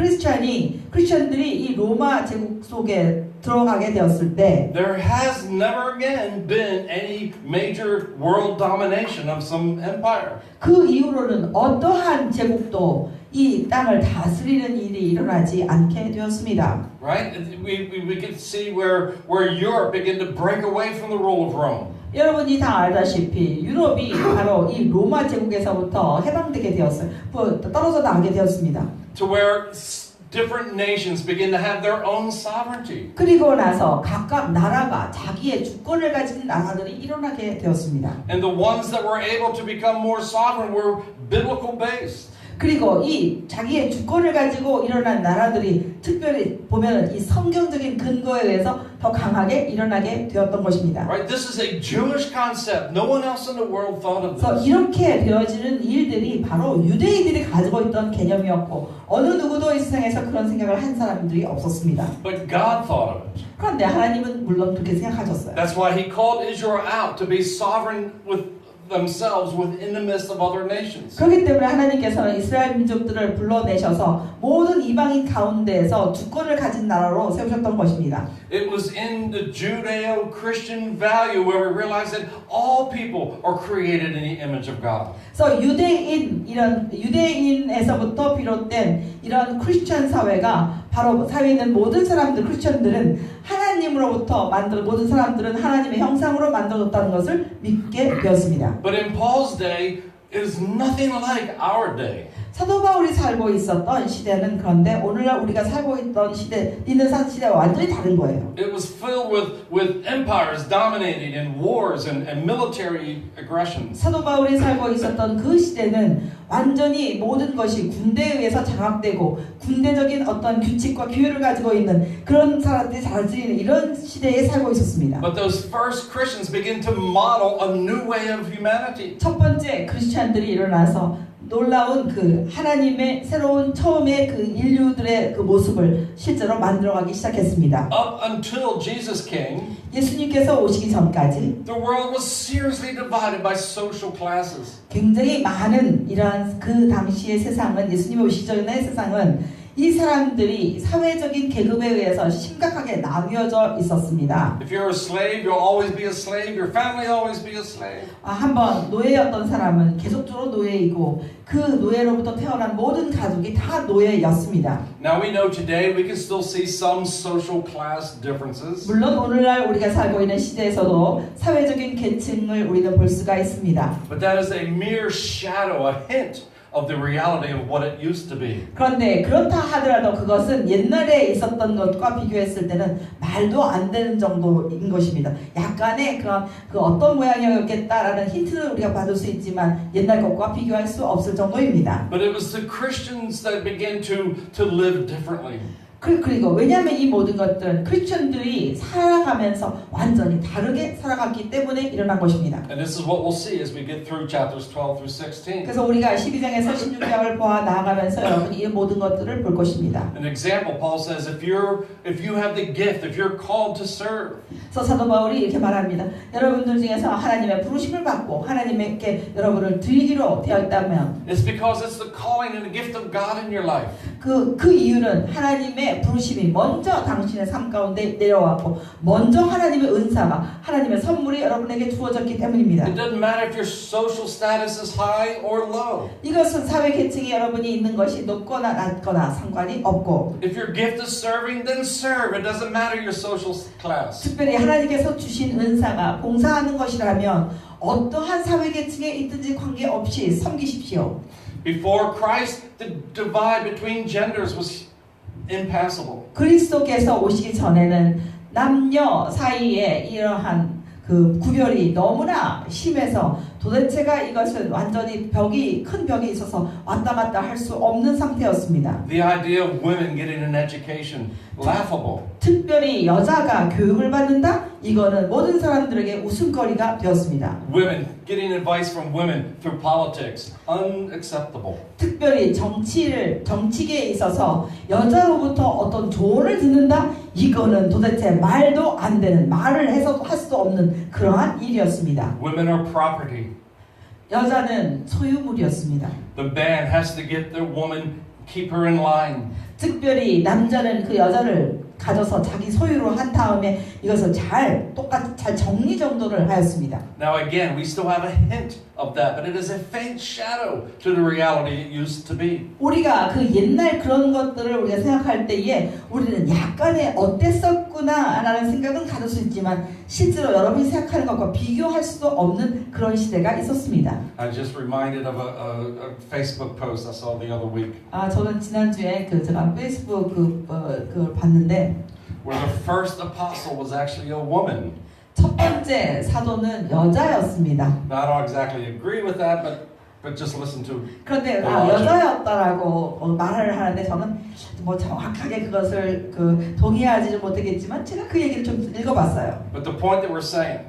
이 로마 제국 속에 들어가게 되었을 때 there has never again been any major world domination of some empire. 그 이후로는 어떠한 제국도 이 땅을 다스리는 일이 일어나지 않게 되었습니다. Right? We can see where Europe began to break away from the rule of Rome. 여러분이 다 알다시피 유럽이 바로 이 로마 제국에서부터 해방되게 되었어요. 떨어져 나가게 되었습니다. To where different nations begin to have their own sovereignty. 그리고 나서 각각 나라가 자기의 주권을 가진 나라들이 일어나게 되었습니다. And the ones that were able to become more sovereign were biblical based. 그리고 이 자기의 주권을 가지고 일어난 나라들이 특별히 보면 이 성경적인 근거에 의해서 더 강하게 일어나게 되었던 것입니다. Right? This is a Jewish concept. No one else in the world thought of 그래서 this. 이렇게 되어지는 일들이 바로 유대인들이 가지고 있던 개념이었고 어느 누구도 이 세상에서 그런 생각을 한 사람들이 없었습니다. But God thought of it. 그런데 하나님은 물론 그렇게 생각하셨어요. That's why He called Israel out to be sovereign with themselves within the midst of other nations. 그렇기 때문에 하나님께서는 이스라엘 민족들을 불러내셔서 모든 이방인 가운데에서 주권을 가진 나라로 세우셨던 것입니다. It was in the Judeo-Christian value where we realize that all people are created in the image of God. 그래서 유대인에서부터 비롯된 이런 크리스천 사회가 바로 사회에 있는 모든 사람들, 크리스천들은 하나님으로부터 모든 사람들은 하나님의 형상으로 만들어졌다는 것을 믿게 되었습니다. But in Paul's day, it is nothing like our day. 사도 바울이 살고 있었던 시대는 그런데 오늘날 우리가 살고 있던 있는 시대와 완전히 다른 거예요. It was filled with empires dominating and wars and military aggressions. 사도 바울이 살고 있었던 그 시대는 완전히 모든 것이 군대에 의해서 장악되고 군대적인 어떤 규칙과 규율을 가지고 있는 그런 사람들이 잘 쓰이는 이런 시대에 살고 있었습니다. But those first Christians begin to model a new way of humanity. 첫 번째 크리스천들이 일어나서 놀라운 그 하나님의 새로운 처음의 그 인류들의 그 모습을 실제로 만들어가기 시작했습니다. Up until Jesus came, 예수님께서 오시기 전까지 the world was seriously divided by social classes. 굉장히 많은 이러한 그 당시의 세상은 예수님이 오시기 전의 세상은 이 사람들이 사회적인 계급에 의해서 심각하게 나뉘어져 있었습니다. If you're a slave, you'll always be a slave. Your family will always be a slave. 한번 노예였던 사람은 계속적으로 노예이고 그 노예로부터 태어난 모든 가족이 다 노예였습니다. Now we know today we can still see some social class differences. 물론 오늘날 우리가 살고 있는 시대에서도 사회적인 계층을 우리는 볼 수가 있습니다. But that is a mere shadow, a hint of the reality of what it used to be. 그런데 그렇다 하더라도 그것은 옛날에 있었던 것과 비교했을 때는 말도 안 되는 정도인 것입니다. 약간의 그 어떤 모양이었겠다라는 힌트를 우리가 받을 수 있지만 옛날 것과 비교할 수 없을 정도입니다. But it was the Christians that began to live differently. 그리고 왜냐하면 이 모든 것들은 크리스천들이 살아가면서 완전히 다르게 살아갔기 때문에 일어난 것입니다. And this is what we'll see as we get through chapters 12 through 16. 그래서 우리가 12장에서 16장을 보아 나아가면서 여러분이 이 모든 것들을 볼 것입니다. An example, Paul says, if you have the gift, if you're called to serve, 그래서 사도 바울이 이렇게 말합니다. 여러분들 중에서 하나님의 부르심을 받고 하나님께 여러분을 드리기로 되어 있다면 it's because it's the calling and the gift of God in your life. 그 이유는 하나님의 부르심이 먼저 당신의 삶 가운데 내려왔고 먼저 하나님의 은사가 하나님의 선물이 여러분에게 주어졌기 때문입니다. It doesn't matter if your social status is high or low. 이것은 사회 계층에 여러분이 있는 것이 높거나 낮거나 상관이 없고 If your gift is serving, then serve. It doesn't matter your social class. 특별히 하나님께서 주신 은사가 봉사하는 것이라면 어떠한 사회 계층에 있든지 관계없이 섬기십시오. Before Christ, the divide between genders was impassable. 그리스도께서 오시기 전에는 남녀 사이에 이러한 그 구별이 너무나 심해서 도대체가 이것은 완전히 큰 벽이 있어서 왔다 갔다 할 수 없는 상태였습니다. The idea of women getting an education, laughable. 특별히 여자가 교육을 받는다? 이거는 모든 사람들에게 웃음거리가 되었습니다. Women getting advice from women through politics, unacceptable. 특별히 정치계에 있어서 여자로부터 어떤 조언을 듣는다? 이거는 도대체 말도 안 되는, 말을 해서 할 수도 없는 그러한 일이었습니다. Women are property. 여자는 소유물이었습니다. The man has to get the woman, keep her in line. 특별히 남자는 그 여자를 가져서 자기 소유로 한 다음에 이것을 똑같이 잘 정리정돈을 하였습니다. Now again, we still have a hint of that, but it is a faint shadow to the reality it used to be. 우리가 그 옛날 그런 것들을 우리가 생각할 때에 우리는 약간의 어땠었구나라는 생각은 가질 수 있지만 실제로 여러분이 생각하는 것과 비교할 수도 없는 그런 시대가 있었습니다. I just reminded of a Facebook post I saw the other week. 저는 지난주에 제가 페이스북 그걸 봤는데 Where the first apostle was actually a woman. 첫 번째 사도는 여자였습니다. Now, I don't exactly agree with that, but just listen to. 그런데 여자였다라고 말을 하는데 저는 뭐 정확하게 그것을 동의하지는 못하겠지만 제가 그 얘기를 좀 읽어봤어요. But the point that we're saying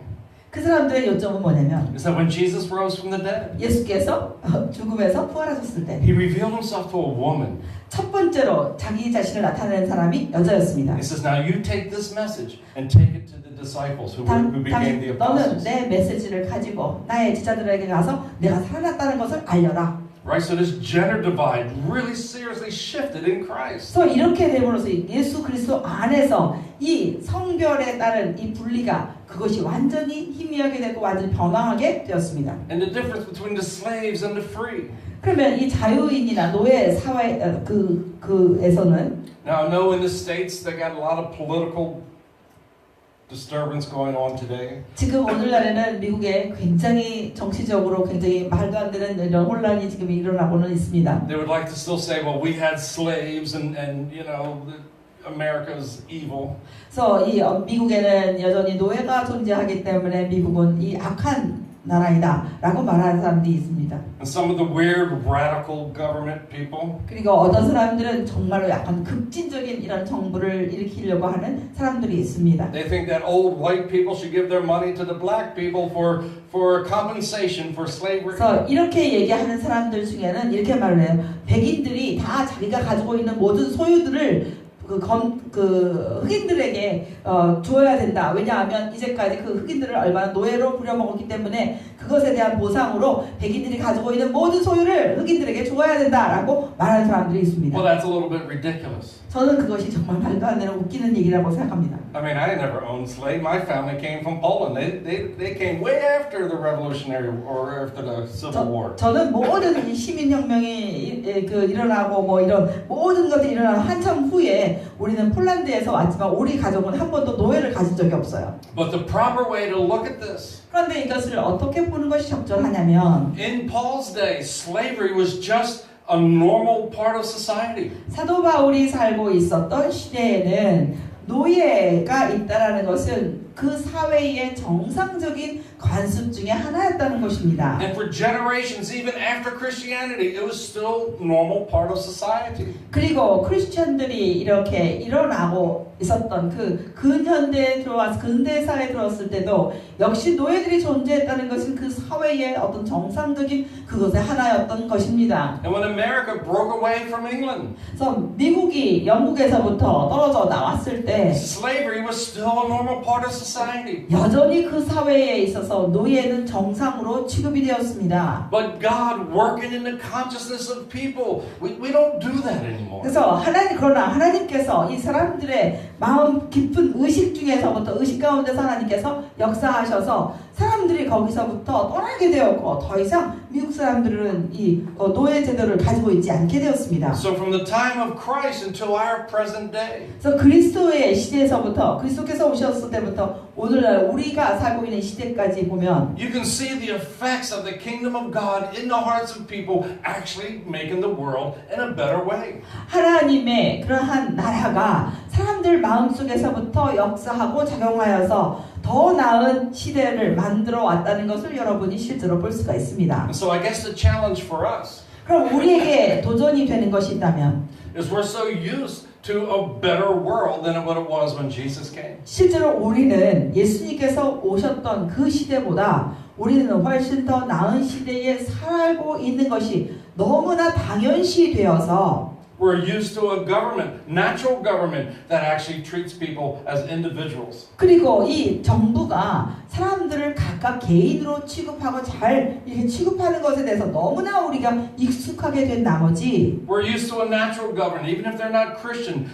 그 사람들의 요점은 뭐냐면 is that when Jesus rose from the dead, 예수께서 죽음에서 부활하셨을 때 he revealed himself to a woman. 첫 번째로 자기 자신을 나타내는 사람이 여자였습니다. He says, now you take this message and take it to the disciples who became the 너는 apostles. 내 메시지를 가지고 나의 제자들에게 가서 내가 살아났다는 것을 알려라. Right, so this gender divide really seriously shifted in Christ. 그래서 이렇게 됨으로써 예수 그리스도 안에서 이 성별에 따른 이 분리가 그것이 완전히 희미하게 되고 완전히 변화하게 되었습니다. And the difference between the slaves and the free. 그러면 이 자유인이나 노예 사회 그에서는 Now I know in the States they got a lot of political disturbance going on today. 지금 오늘날에는 미국에 굉장히 정치적으로 굉장히 말도 안 되는 이런 혼란이 지금 일어나고는 있습니다. They would like to still say, well, we had slaves and you know, America's evil. 그래서 이 미국에는 여전히 노예가 존재하기 때문에 미국은 이 악한 나라이다라고 말하는 사람들이 있습니다. And some of the weird radical government people. 그리고 어떤 사람들은 정말로 약간 극진적인 이런 정부를 일으키려고 하는 사람들이 있습니다. They think that old white people should give their money to the black people for compensation for slavery. 그래서 이렇게 얘기하는 사람들 중에는 이렇게 말을 해요. 백인들이 다 자기가 가지고 있는 모든 소유들을 흑인들에게 줘야 된다. 왜냐하면 이제까지 그 흑인들을 얼마나 노예로 부려먹었기 때문에 그것에 대한 보상으로 백인들이 가지고 있는 모든 소유를 흑인들에게 줘야 된다라고 말하는 사람들이 있습니다. Well, that's a little bit ridiculous. 저는 그것이 정말 말도 안 되는 웃기는 얘기라고 생각합니다. I mean, I never owned slaves. My family came from Poland. They came way after the Revolutionary or after the Civil War. 저는 모든 시민혁명이 일어나고 뭐 이런 모든 것들이 일어나는 한참 후에 우리는 폴란드에서 왔지만 우리 가족은 한 번도 노예를 가진 적이 없어요. But the proper way to look at this. 그런데 이것을 어떻게 보는 것이 적절하냐면 In Paul's day, slavery was just a normal part of society. 사도 바울이 살고 있었던 시대에는 노예가 있다라는 것은 그 사회의 정상적인 관습 중에 하나였다는 것입니다. And for generations, even after Christianity, it was still normal part of society. 그리고 크리스천들이 이렇게 일어나고 있었던 그 근현대에 들어와서 근대 사회에 들어왔을 때도 역시 노예들이 존재했다는 것은 그 사회의 어떤 정상적인 그것의 하나였던 것입니다. And when America broke away from England, 그래서 미국이 영국에서부터 떨어져 나왔을 때 slavery was still a normal part of society. 여전히 그 사회에 있어서 노예는 정상으로 취급이 되었습니다. But God working in the consciousness of people, we don't do that anymore. 그래서 그러나 하나님께서 이 사람들의 마음 깊은 의식 중에서부터 의식 가운데서 하나님께서 역사하셔서 사람들이 거기서부터 떠나게 되었고 더 이상 미국 사람들은 이 노예 제도를 가지고 있지 않게 되었습니다. So from the time of Christ until our present day, 그래서 그리스도의 시대에서부터 그리스도께서 오셨을 때부터 오늘날 우리가 살고 있는 시대까지 보면 you can see the effects of the kingdom of God in the hearts of people actually making the world in a better way. 하나님의 그러한 나라가 사람들 마음속에서부터 역사하고 작용하여서 더 나은 시대를 만들어 왔다는 것을 여러분이 실제로 볼 수가 있습니다. And so I guess the challenge for us 그럼 우리에게 도전이 되는 것이 있다면 is we're so used to a better world than what it was when Jesus came. 실제로 우리는 예수님께서 오셨던 그 시대보다 우리는 훨씬 더 나은 시대에 살고 있는 것이 너무나 당연시 되어서 We're used to a government, natural government, that actually treats people as individuals. 그리고 이 정부가 사람들을 각각 개인으로 취급하고 잘 이렇게 취급하는 것에 대해서 너무나 우리가 익숙하게 된 나머지 We're used to a natural government, even if they're not Christian,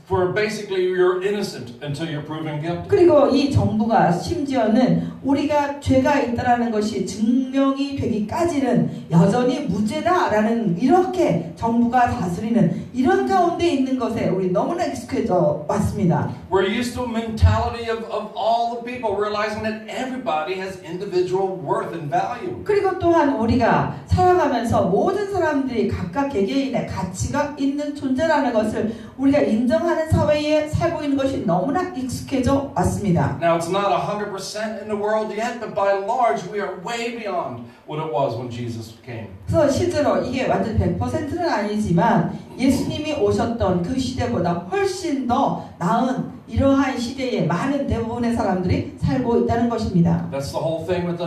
for basically you're innocent until you're proven guilty. 그리고 이 정부가 심지어는 우리가 죄가 있다라는 것이 증명이 되기까지는 여전히 무죄다라는 이렇게 정부가 다스리는 이런 가운데 있는 것에 우리 너무나 익숙해져 왔습니다. We're used to a mentality of all the people, realizing that everybody has individual worth and value. 그리고 또한 우리가 살아가면서 모든 사람들이 각각 개개인의 가치가 있는 존재라는 것을 우리가 인정하는 사회에 살고 있는 것이 너무나 익숙해져 왔습니다. Now it's not 100% in the world yet, but by and large we are way beyond what it was when Jesus came. 그래서 실제로 이게 완전 100%는 아니지만 예수님이 오셨던 그 시대보다 훨씬 더 나은 이러한 시대에 많은 대부분의 사람들이 살고 있다는 것입니다. That's the whole thing with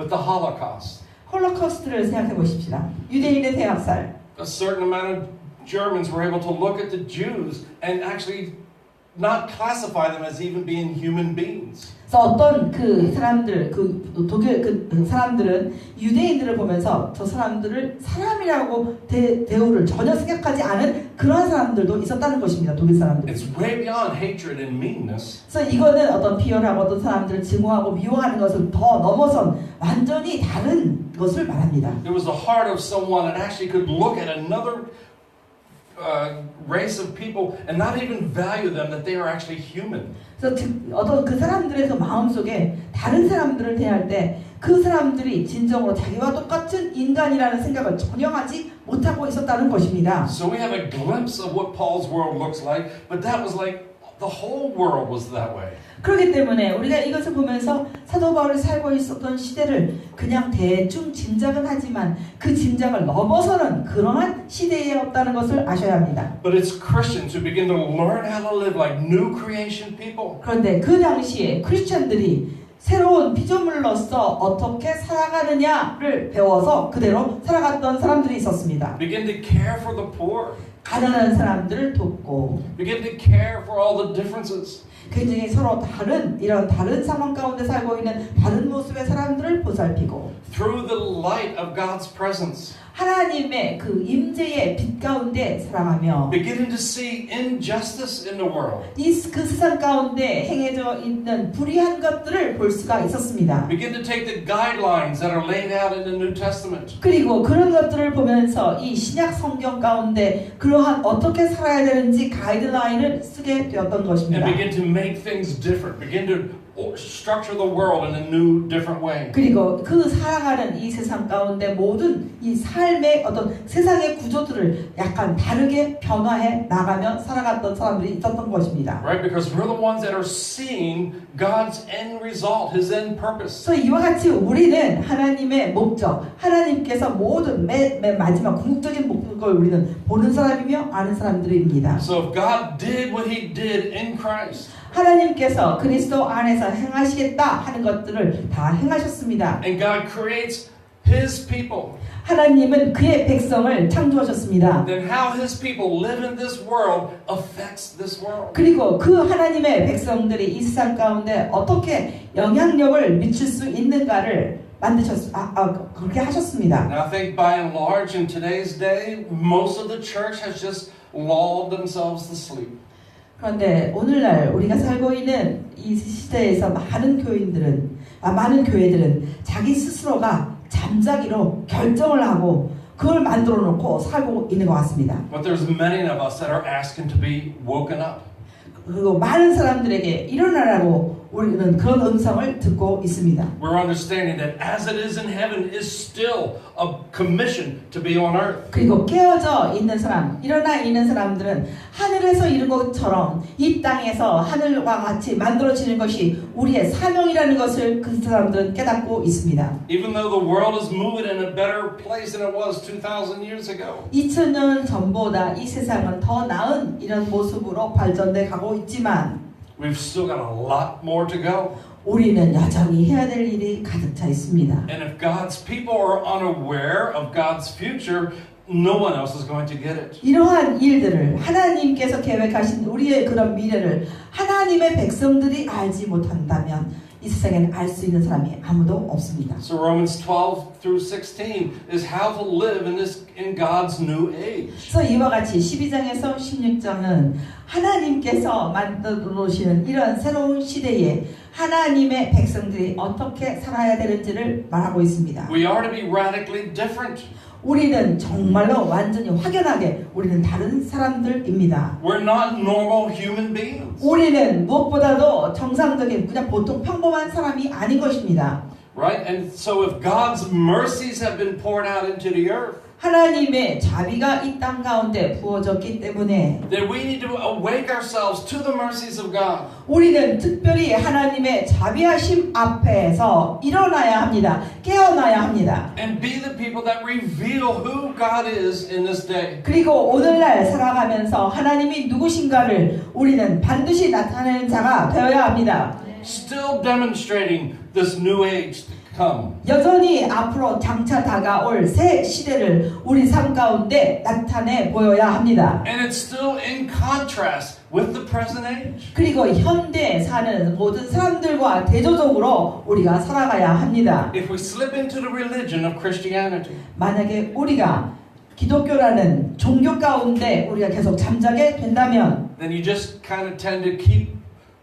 the Holocaust. 홀로코스트를 생각해 보십시다. 유대인의 대학살. A certain amount of Germans were able to look at the Jews and actually not classify them as even being human beings. 그래서 어떤 그 사람들, 독일 그 사람들은 유대인들을 보면서 저 사람들을 사람이라고 대우를 전혀 생각하지 않은 그런 사람들도 있었다는 것입니다. 독일 사람들. It's way beyond hatred and meanness. 그래서 이거는 어떤 비열하고 어떤 사람들을 증오하고 미워하는 것을 더 넘어선 완전히 다른 것을 말합니다. It was the heart of someone that actually could look at another race of people and not even value them that they are actually human. 그래서 어떤 그 사람들의 그 마음속에 다른 사람들을 대할 때 그 사람들이 진정으로 자기와 똑같은 인간이라는 생각을 전혀 하지 못하고 있었다는 것입니다. So we have a glimpse of what Paul's world looks like, but that was like the whole world was that way. 그렇기 때문에 우리가 이것을 보면서 사도 바울이 살고 있었던 시대를 그냥 대충 짐작은 하지만 그 짐작을 넘어서는 그러한 시대였다는 것을 아셔야 합니다. But it's Christians who begin to learn how to live like new creation people. 그런데 그 당시에 크리스천들이 새로운 피조물로서 어떻게 살아가느냐를 배워서 그대로 살아갔던 사람들이 있었습니다. Begin to care for the poor. 가난한 사람들을 돕고 Begin to care for all the differences. 굉장히 서로 다른 이런 다른 상황 가운데 살고 있는 다른 모습의 사람들을 보살피고 Through the light of God's presence. 하나님의 그 임재의 빛 가운데 살아가며 Beginning to see injustice in the world. 그 세상 가운데 행해져 있는 불의한 것들을 볼 수가 있었습니다. Begin to take the guidelines that are laid out in the New Testament. 그리고 그런 것들을 보면서 이 신약 성경 가운데 그러한 어떻게 살아야 되는지 가이드라인을 쓰게 되었던 And 것입니다. begin to make things different. Begin to structure the world in a new, different way. 그리고 그 살아가는 이 세상 가운데 모든 이 삶의 어떤 세상의 구조들을 약간 다르게 변화해 나가며 살아갔던 사람들이 있었던 것입니다. Right? Because we're the ones that are seeing God's end result, His end purpose. 그래서 이와 같이 우리는 하나님의 목적, 하나님께서 모든 맨 마지막 궁극적인 목적을 우리는 보는 사람이며 아는 사람들입니다. So if God did what He did in Christ, 하나님께서 그리스도 안에서 행하시겠다 하는 것들을 다 행하셨습니다. and God creates His people, 하나님은 그의 백성을 창조하셨습니다. then how His people live in this world affects this world. 그리고 그 하나님의 백성들이 이 세상 가운데 어떻게 영향력을 미칠 수 있는가를 그렇게 하셨습니다. And I think by and large in today's day, most of the church has just lulled themselves to sleep. 그런데 오늘날 우리가 살고 있는 이 시대에서 많은 교회들은 자기 스스로가 잠자기로 결정을 하고 그걸 만들어 놓고 살고 있는 것 같습니다. But there's many of us that are asking to be woken up. 그리고 많은 사람들에게 일어나라고 우리는 그런 음성을 듣고 있습니다. We're understanding that as it is in heaven is still a commission to be on earth. 그리고 깨어져 있는 사람, 일어나 있는 사람들은 하늘에서 이룬 것처럼 이 땅에서 하늘과 같이 만들어지는 것이 우리의 사명이라는 것을 그 사람들은 깨닫고 있습니다. Even though the world is moving in a better place than it was 2,000 years ago. 2000년 전보다 이 세상은 더 나은 이런 모습으로 발전돼 가고 있지만 We've still got a lot more to go. 우리는 여전히 해야 될 일이 가득 차 있습니다. And if God's people are unaware of God's future, no one else is going to get it. 이러한 일들을 하나님께서 계획하신 우리의 그런 미래를 하나님의 백성들이 알지 못한다면 이 세상에는 알 수 있는 사람이 아무도 없습니다. So Romans 12 through 16 is how to live in God's new age. 그래서 이와 같이 12장에서 16장은 하나님께서 만들어 놓으시는 이런 새로운 시대에 하나님의 백성들이 어떻게 살아야 되는지를 말하고 있습니다. We are to be radically different. 우리는 정말로 완전히 확연하게 우리는 다른 사람들입니다. We're not normal human beings. 우리는 무엇보다도 정상적인 그냥 보통 평범한 사람이 아닌 것입니다. Right? And so if God's mercies have been poured out into the earth, 하나님의 자비가 이 땅 가운데 부어졌기 때문에 then we need to awake ourselves to the mercies of God. 우리는 특별히 하나님의 자비하심 앞에서 일어나야 합니다. 깨어나야 합니다. And be the people that reveal who God is in this day. 그리고 오늘날 살아가면서 하나님이 누구신가를 우리는 반드시 나타내는 자가 되어야 합니다. Still demonstrating this new age to come. 여전히 앞으로 장차 다가올 새 시대를 우리 삶 가운데 나타내 보여야 합니다. And it's still in contrast with the present age. 그리고 현대에 사는 모든 사람들과 대조적으로 우리가 살아가야 합니다. If we slip into the religion of Christianity, 만약에 우리가 기독교라는 종교 가운데 우리가 계속 잠자게 된다면 then you just kind of tend to keep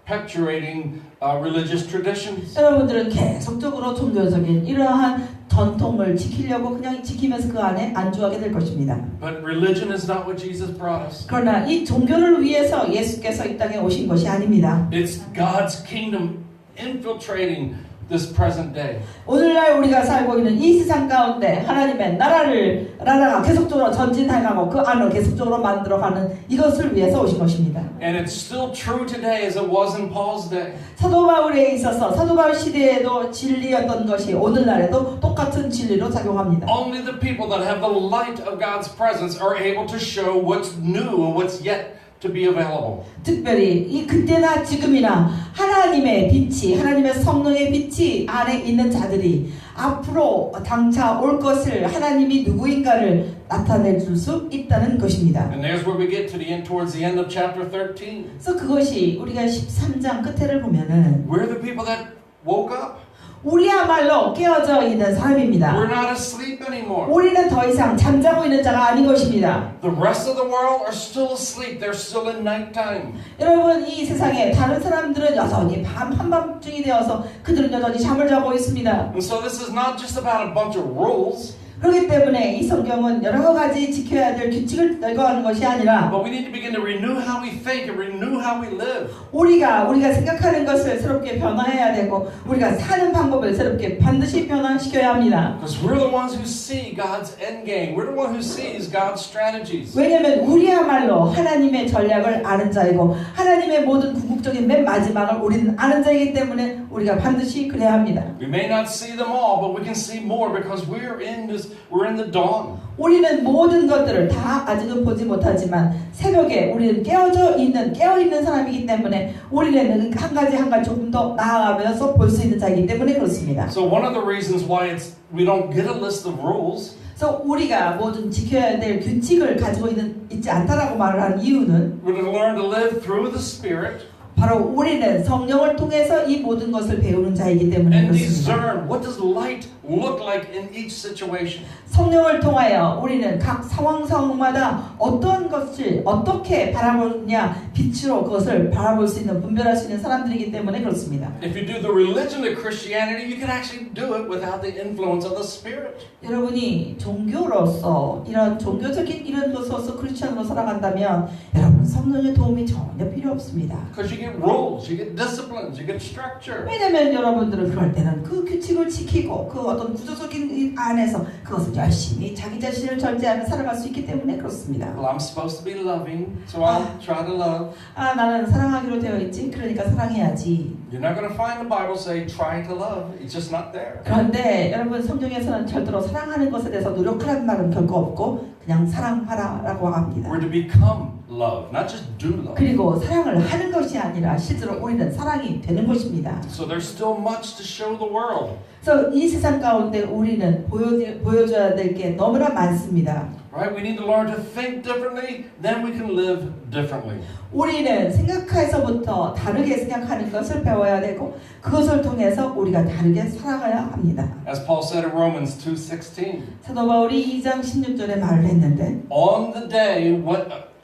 perpetuating religious traditions. 여러분들은 계속적으로 종교적인 이러한 전통을 지키려고 그냥 지키면서 그 안에 안주하게 될 것입니다. But religion is not what Jesus brought us. 그러나 이 종교를 위해서 예수께서 이 땅에 오신 것이 아닙니다. It's God's kingdom infiltrating this present day. 오늘날 우리가 살고 있는 이 세상 가운데 하나님의 나라가 계속적으로 전진해가고 그 안을 계속적으로 만들어가는 이것을 위해서 오신 것입니다. And it's still true today as it was in Paul's day. 사도 바울에 있어서 사도 바울 시대에도 진리였던 것이 오늘날에도 똑같은 진리로 작용합니다. Only the people that have the light of God's presence are able to show what's new and what's yet to be available. 특별히 이 그때나 지금이나 하나님의 빛이 하나님의 성령의 빛이 안에 있는 자들이 앞으로 장차 올 것을 하나님이 누구인가를 나타내 줄 수 있다는 것입니다. And there's where we get to the end, towards the end of chapter 13. 그래서 그것이 우리가 13장 끝에를 보면은 We're the people that woke up. 우리야말로 깨어져 있는 사람입니다. We're not asleep anymore. 우리는 더 이상 잠자고 있는 자가 아닌 것입니다. The rest of the world are still asleep. They're still in nighttime. 여러분 이 세상에 다른 사람들은 여전히 한밤중이 되어서 그들은 여전히 잠을 자고 있습니다. And so this is not just about a bunch of rules. 그렇기 때문에 이 성경은 여러 가지 지켜야 될 규칙을 열거하는 것이 아니라 but we need to begin to renew how we think and renew how we live. 우리가 생각하는 것을 새롭게 변화해야 되고 우리가 사는 방법을 새롭게 반드시 변화시켜야 합니다. Because we're the ones who see God's end game. We're the one who sees God's strategies. 왜냐하면 우리야말로 하나님의 전략을 아는 자이고 하나님의 모든 궁극적인 맨 마지막을 우리는 아는 자이기 때문에 우리가 반드시 그래야 합니다. We may not see them all, but we can see more because we're in the dawn. 우리는 모든 것들을 다 아직은 보지 못하지만 새벽에 우리는 깨어 있는 사람이기 때문에 우리는 한 가지 조금 더 나아가면서 볼 수 있는 자이기 때문에 그렇습니다. So one of the reasons why we don't get a list of rules 그래서 우리가 모든 지켜야 될 규칙을 가지고 있지 않다라고 말을 하는 이유는 we're going to learn to live through the Spirit 바로 우리는 성령을 통해서 이 모든 것을 배우는 자이기 때문에 and 그렇습니다. discern what does light look like in each situation. 성령을 통하여 우리는 각 상황마다 어떤 것을 어떻게 바라보느냐 빛으로 그것을 바라볼 수 있는 분별할 수 있는 사람들이기 때문에 그렇습니다. If you do the religion of Christianity, you can actually do it without the influence of the Spirit. 여러분이 종교로서 이런 종교적인 이런 것으로서 크리스천으로 살아간다면 여러분 성령의 도움이 전혀 필요 없습니다. Because you get rules, you get disciplines, you get structure. 왜냐하면 여러분들은 그럴 때는 그 규칙을 지키고 그 어떤 구조적인 이 안에서 그것을 열심히 자기 자신을 절제하며 살아갈 수 있기 때문에 그렇습니다. Well, I'm supposed to be loving, so I'll try to love. 나는 사랑하기로 되어 있지. 그러니까 사랑해야지. You're not going to find the Bible say try to love. It's just not there. 그런데 여러분 성경에서는 절대로 사랑하는 것에 대해서 노력하라는 말은 결코 없고 그냥 사랑하라라고 합니다. We're to become love, not just do love. 그리고 사랑을 하는 것이 아니라 실제로 우리는 사랑이 되는 것입니다. So there's still much to show the world. 그래서 이 세상 가운데 우리는 보여줘야 될 게 너무나 많습니다. Right? We need to learn to think differently, then we can live differently. 우리는 생각해서부터 다르게 생각하는 것을 배워야 되고 그것을 통해서 우리가 다르게 살아가야 합니다. As Paul said in Romans 2:16, 사도 바울이 2장 16절에 말을 했는데 on the day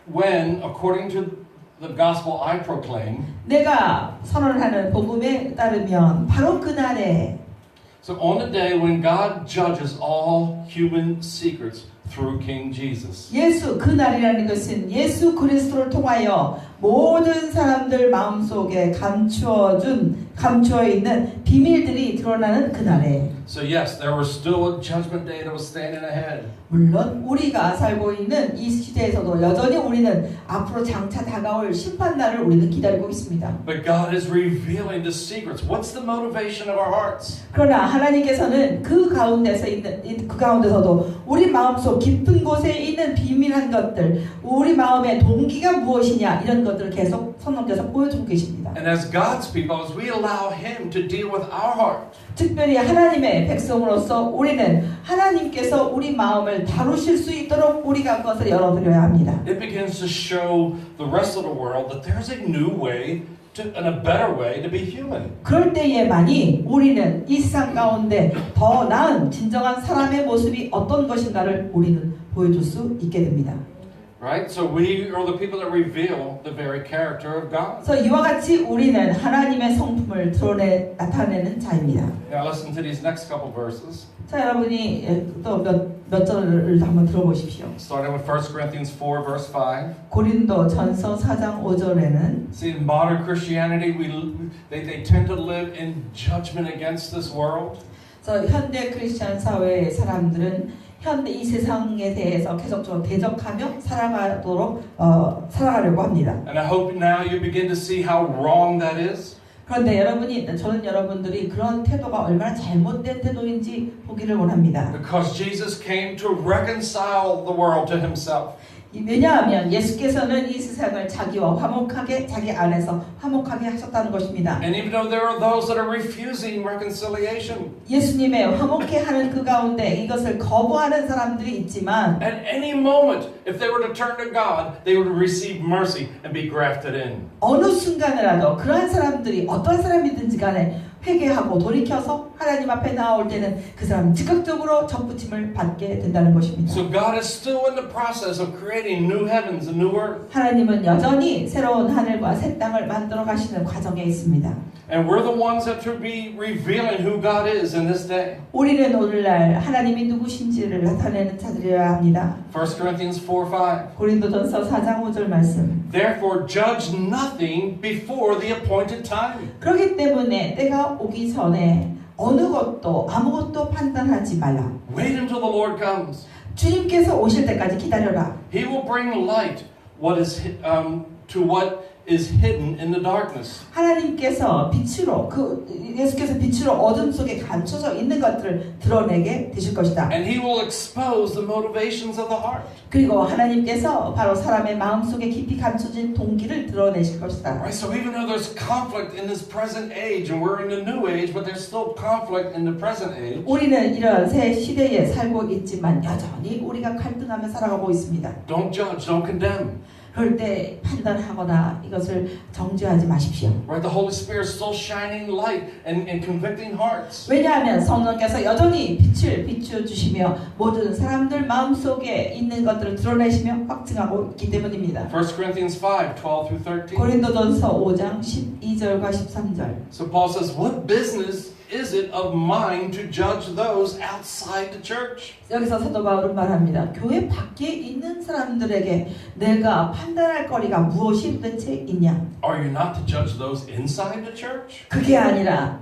when according to the gospel I proclaim, 내가 선언하는 복음에 따르면 바로 그날에 so on the day when God judges all human secrets through King Jesus. 그날이라는 것은 예수 그리스도를 통하여 모든 사람들 마음속에 감추어 있는 비밀들이 드러나는 그날에 So yes, there was still a judgment day that was standing ahead. 물론 우리가 살고 있는 이 시대에서도 여전히 우리는 앞으로 장차 다가올 심판날을 우리는 기다리고 있습니다. But God is revealing the secrets. What's the motivation of our hearts? 그러나 하나님께서는 그 가운데서도 우리 마음속 깊은 곳에 있는 비밀한 것들, 우리 마음의 동기가 무엇이냐 이런 것들을 계속 성령께서 보여주고 계십니다. And as God's people, as we allow Him to deal with our heart, 특별히 하나님의 백성으로서 우리는 하나님께서 우리 마음을 다루실 수 있도록 우리가 그것을 열어드려야 합니다. it begins to show the rest of the world that there's a new way and a better way to be human. 그럴 때에만이 우리는 이 세상 가운데 더 나은 진정한 사람의 모습이 어떤 것인가를 우리는 보여줄 수 있게 됩니다. Right? So we are the people that reveal the very character of God. 그래서 이와 같이 우리는 하나님의 성품을 나타내는 자입니다. Now listen to these next couple verses. 자, 여러분이 또 몇 절을 한번 들어보십시오. Starting with 1 Corinthians 4 verse 5. 고린도 전서 4장 5절에는 See, in modern Christianity, they tend to live in judgment against this world. 그래서 현대 크리스천 사회의 사람들은 현대 이 세상에 대해서 계속적으로 대적하며 살아가려고 합니다. And I hope now you begin to see how wrong that is. 그런데 저는 여러분들이 그런 태도가 얼마나 잘못된 태도인지 보기를 원합니다. Because Jesus came to reconcile the world to Himself. 왜냐하면 예수께서는 이 세상을 자기와 자기 안에서 화목하게 하셨다는 것입니다. And even though there are those that are refusing reconciliation, 예수님의 화목해 하는 그 가운데 이것을 거부하는 사람들이 있지만 at any moment, if they were to turn to God, they would receive mercy and be grafted in. 어느 순간이라도 그러한 사람들이 어떤 사람이든지 간에 회개하고 돌이켜서 하나님 앞에 나올 때는 그 사람은 즉각적으로 접붙임을 받게 된다는 것입니다. So God is still in the process of creating new heavens and new earth. 하나님은 여전히 새로운 하늘과 새 땅을 만들어 가시는 과정에 있습니다. And we're the ones that should be revealing who God is in this day. 우리는 오늘날 하나님이 누구신지를 나타내는 자들이어야 합니다. 1 Corinthians 4:5. 고린도전서 4장 5절 말씀. Therefore judge nothing before the appointed time. 그렇기 때문에 때가 오기 전에 어느 것도 아무것도 판단하지 말라. Wait until the Lord comes. 주님께서 오실 때까지 기다려라. He will bring light to what is hidden in the darkness. 하나님께서 빛으로 예수께서 빛으로 어둠 속에 감춰져 있는 것들을 드러내게 되실 것이다. And he will expose the motivations of the heart. 그리고 하나님께서 바로 사람의 마음 속에 깊이 감춰진 동기를 드러내실 것이다. Right? So even though there's conflict in this present age and we're in the new age, but there's still conflict in the present age. 우리는 이런 새 시대에 살고 있지만 여전히 우리가 갈등하며 살아가고 있습니다. Don't judge, don't condemn. 그럴 때 판단하거나 이것을 정죄하지 마십시오. Right? The Holy Spirit is still shining light and convicting hearts. 왜냐하면 성령께서 여전히 빛을 비추어주시며 모든 사람들 마음속에 있는 것들을 드러내시며 확증하고 있기 때문입니다. 1 Corinthians 5:12-13. 고린도전서 5장 12절과 13절. So Paul says, what business is it of mine to judge those outside the church? 여기서 사도 바울은 말합니다. 교회 밖에 있는 사람들에게 내가 판단할 거리가 무엇이 도대체 있냐? Are you not to judge those inside the church? 그게 아니라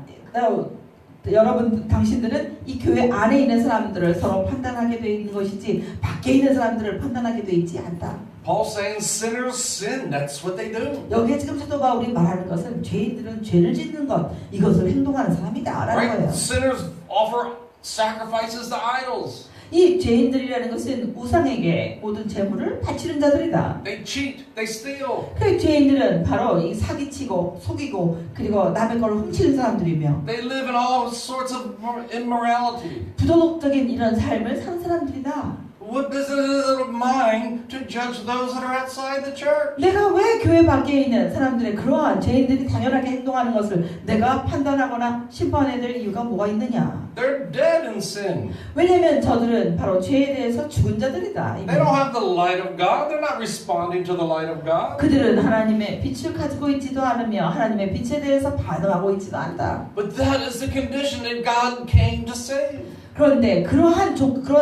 여러분 당신들은 이 교회 안에 있는 사람들을 서로 판단하게 되어 있는 것이지 밖에 있는 사람들을 판단하게 되어 있지 않다. Paul's saying sinners sin. That's what they do. 여기에 지금 사도 바울이 말하는 것은 죄인들은 죄를 짓는 것 이것을 행동하는 사람이다라는 Right? 거예요. Sinners offer sacrifices to idols. 이 죄인들이라는 것은 우상에게 모든 재물을 바치는 자들이다. They cheat. They steal. 그 죄인들은 바로 이 사기치고 속이고 그리고 남의 걸 훔치는 사람들이며 They live in all sorts of immorality. 부도덕적인 이런 삶을 사는 사람들이다. What business is it of mine to judge those that are outside the church? 내가 왜 교회 밖에 있는 사람들의 그러한 죄인들이 당연하게 행동하는 것을 내가 판단하거나 심판해야 될 이유가 뭐가 있느냐? They're dead in sin. 왜냐하면 저들은 바로 죄에 대해서 죽은 자들이다. They don't have the light of God. They're not responding to the light of God. 그들은 하나님의 빛을 가지고 있지도 않으며 하나님의 빛에 대해서 반응하고 있지도 않다. But that is the condition that God came to save. 그런데 그러한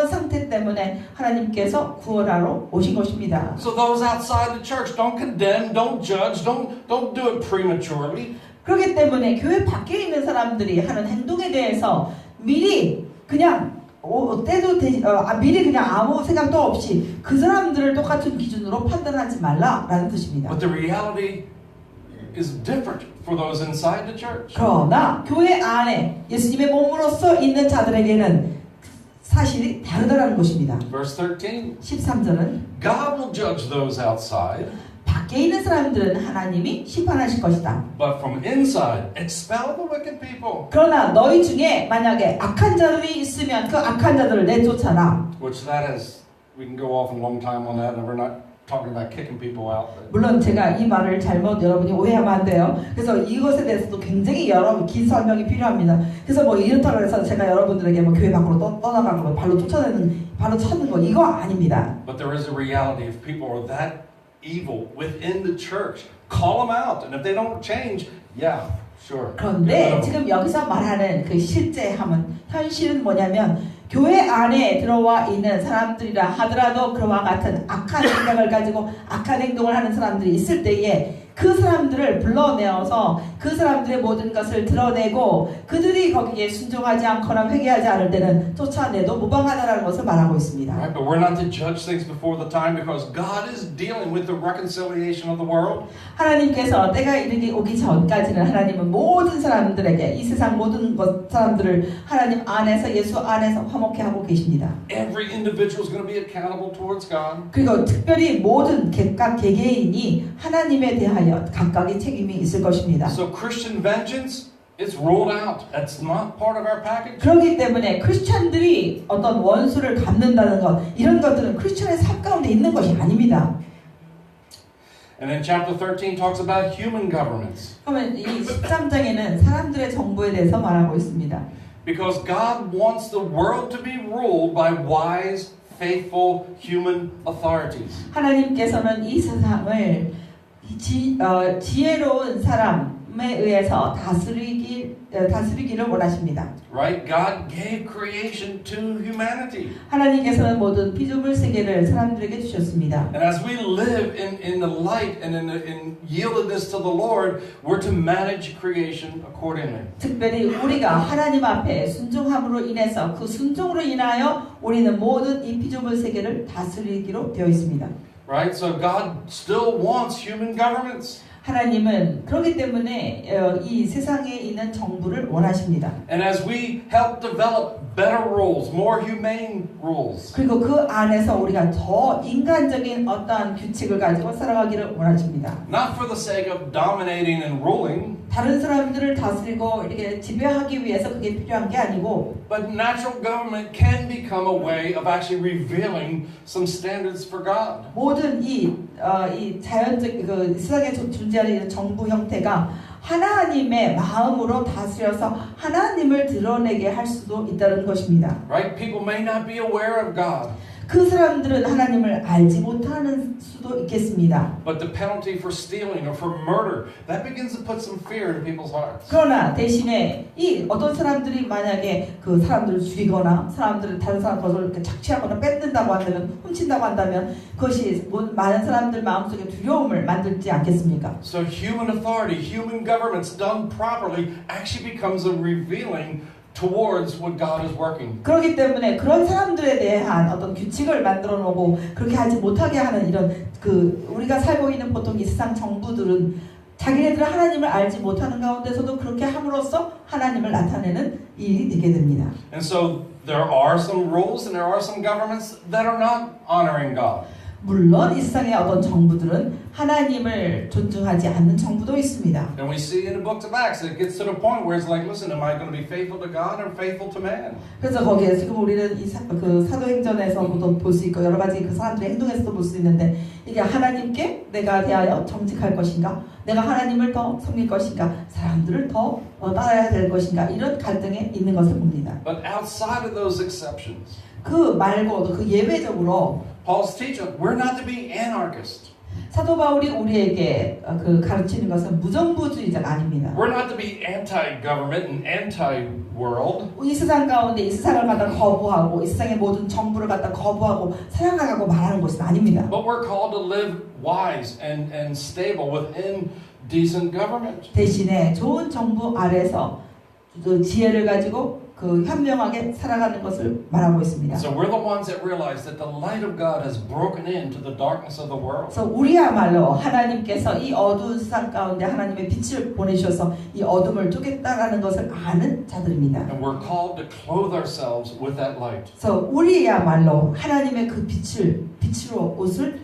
상태 때문에 하나님께서 구원하러 오신 것입니다. So those outside the church, don't condemn, don't judge, don't do it prematurely. 그렇기 때문에 교회 밖에 있는 사람들이 하는 행동에 대해서 미리 그냥 미리 그냥 아무 생각도 없이 그 사람들을 똑같은 기준으로 판단하지 말라라는 뜻입니다. But the reality is different for those inside the church. 그러나 교회 안에 예수님의 몸으로서 있는 자들에게는 사실이 다르다는 것입니다. Verse 13. 13절은 God will judge those outside, 밖에 있는 사람들은 하나님이 심판하실 것이다. but from inside, expel the wicked people. 그러나 너희 중에 만약에 악한 자들이 있으면 그 악한 자들을 내쫓아라. Which that is, we can go off a long time on that, and we're not talking about kicking people out. 물론 제가 이 말을 잘못 여러분이 오해하면 안 돼요. 그래서 이것에 대해서도 굉장히 여러 긴 설명이 필요합니다. 그래서 뭐 이렇다고 해서 제가 여러분들에게 뭐 교회 밖으로 떠나가고 발로 찾는 거 이거 아닙니다. But there is a reality if people are that evil within the church, call them out, and if they don't change, yeah, sure. 그런데 지금 여기서 말하는 그 현실은 뭐냐면 교회 안에 들어와 있는 사람들이라 하더라도 그와 같은 악한 생각을 가지고 악한 행동을 하는 사람들이 있을 때에 그 사람들을 불러내어서 그 사람들의 모든 것을 드러내고 그들이 거기에 순종하지 않거나 회개하지 않을 때는 쫓아내도 무방하다라는 것을 말하고 있습니다. Right, but we're not to judge things before the time because God is dealing with the reconciliation of the world. 하나님께서 때가 이르기 오기 전까지는 하나님은 모든 사람들에게 이 세상 모든 사람들을 하나님 안에서 예수 안에서 화목케 하고 계십니다. Every individual is going to be accountable towards God. 그리고 특별히 모든 각 개개인이 하나님에 대하여 각각의 책임이 있을 것입니다. So Christian vengeance is ruled out. That's not part of our package. 그렇기 때문에 크리스천들이 어떤 원수를 갚는다는 것 이런 것들은 크리스천의 삶 가운데 있는 것이 아닙니다. And then chapter 13 talks about human governments. 그러면 이 13장에는 사람들의 정부에 대해서 말하고 있습니다. Because God wants the world to be ruled by wise, faithful human authorities. 하나님께서는 이 세상을 지혜로운 사람에 의해서 다스리기를 원하십니다. Right? God gave creation to humanity. 하나님께서는 모든 피조물 세계를 사람들에게 주셨습니다. And as we live in the light and in yieldedness to the Lord, we're to manage creation accordingly. 특별히 우리가 하나님 앞에 순종함으로 인해서 그 순종으로 인하여 우리는 모든 이 피조물 세계를 다스리기로 되어 있습니다. Right? So God still wants human governments. 하나님은 그렇기 때문에 이 세상에 있는 정부를 원하십니다. And as we help develop better rules, more humane rules, 그리고 그 안에서 우리가 더 인간적인 어떠한 규칙을 가지고 살아가기를 원하십니다. not for the sake of dominating and ruling, 다른 사람들을 다스리고 이렇게 지배하기 위해서 그게 필요한 게 아니고 but natural government can become a way of actually revealing some standards for God. 모든 이 자연적 그 세상에 존재하는 정부 형태가 하나님의 마음으로 다스려서 하나님을 드러내게 할 수도 있다는 것입니다. Right? People may not be aware of God, 그 사람들은 하나님을 알지 못하는 수도 있겠습니다. but the penalty for stealing or for murder, that begins to put some fear in people's hearts. 그러나 대신에 이 어떤 사람들이 만약에 그 사람들을 죽이거나 사람들을 다른 사람 것을 이렇게 착취하거나 뺏는다고 한다면 훔친다고 한다면 그것이 많은 사람들 마음속에 두려움을 만들지 않겠습니까? So human authority, human governments done properly actually becomes a revealing towards what God is working. 그렇기 때문에 그런 사람들에 대한 어떤 규칙을 만들어 놓고 그렇게 하지 못하게 하는 이런 그 우리가 살고 있는 보통 이 세상 정부들은 자기네들은 하나님을 알지 못하는 가운데서도 그렇게 함으로써 하나님을 나타내는 일이 되게 됩니다. And so there are some rules and there are some governments that are not honoring God. 물론 이 세상의 어떤 정부들은 하나님을 존중하지 않는 정부도 있습니다. And we see in the book of Acts, it gets to the point where it's like, listen, am I going to be faithful to God or faithful to man? 그래서 거기에 지금 우리는 그 사도행전에서도 볼 수 있고 여러 가지 그 사람들의 행동에서도 볼 수 있는데 이게 하나님께 내가 대하여 정직할 것인가, 내가 하나님을 더 섬길 것인가, 사람들을 더 따라야 될 것인가 이런 갈등에 있는 것을 봅니다. But outside of those exceptions, 그 말고도 그 예외적으로 Paul's teaching, we're not to be anarchists. 사도 바울이 우리에게 그 가르치는 것은 무정부주의자가 아닙니다. We're not to be anti-government and anti-world. 이 세상 가운데 이 세상을 갖다 거부하고 이 세상의 모든 정부를 갖다 거부하고 살아가라고 말하는 것은 아닙니다. But we're called to live wise and stable within decent government. 대신에 좋은 정부 아래서 그 지혜를 가지고 그 현명하게 살아가는 것을 말하고 있습니다. So we're the ones that realize that the light of God has broken into the darkness of the world. 그래서 우리야말로 하나님께서 이 어두운 세상 가운데 하나님의 빛을 보내주셔서 이 어둠을 쪼갰다라는 것을 아는 자들입니다. And we're called to clothe ourselves with that light. 그래서 우리야말로 하나님의 그 빛으로 옷을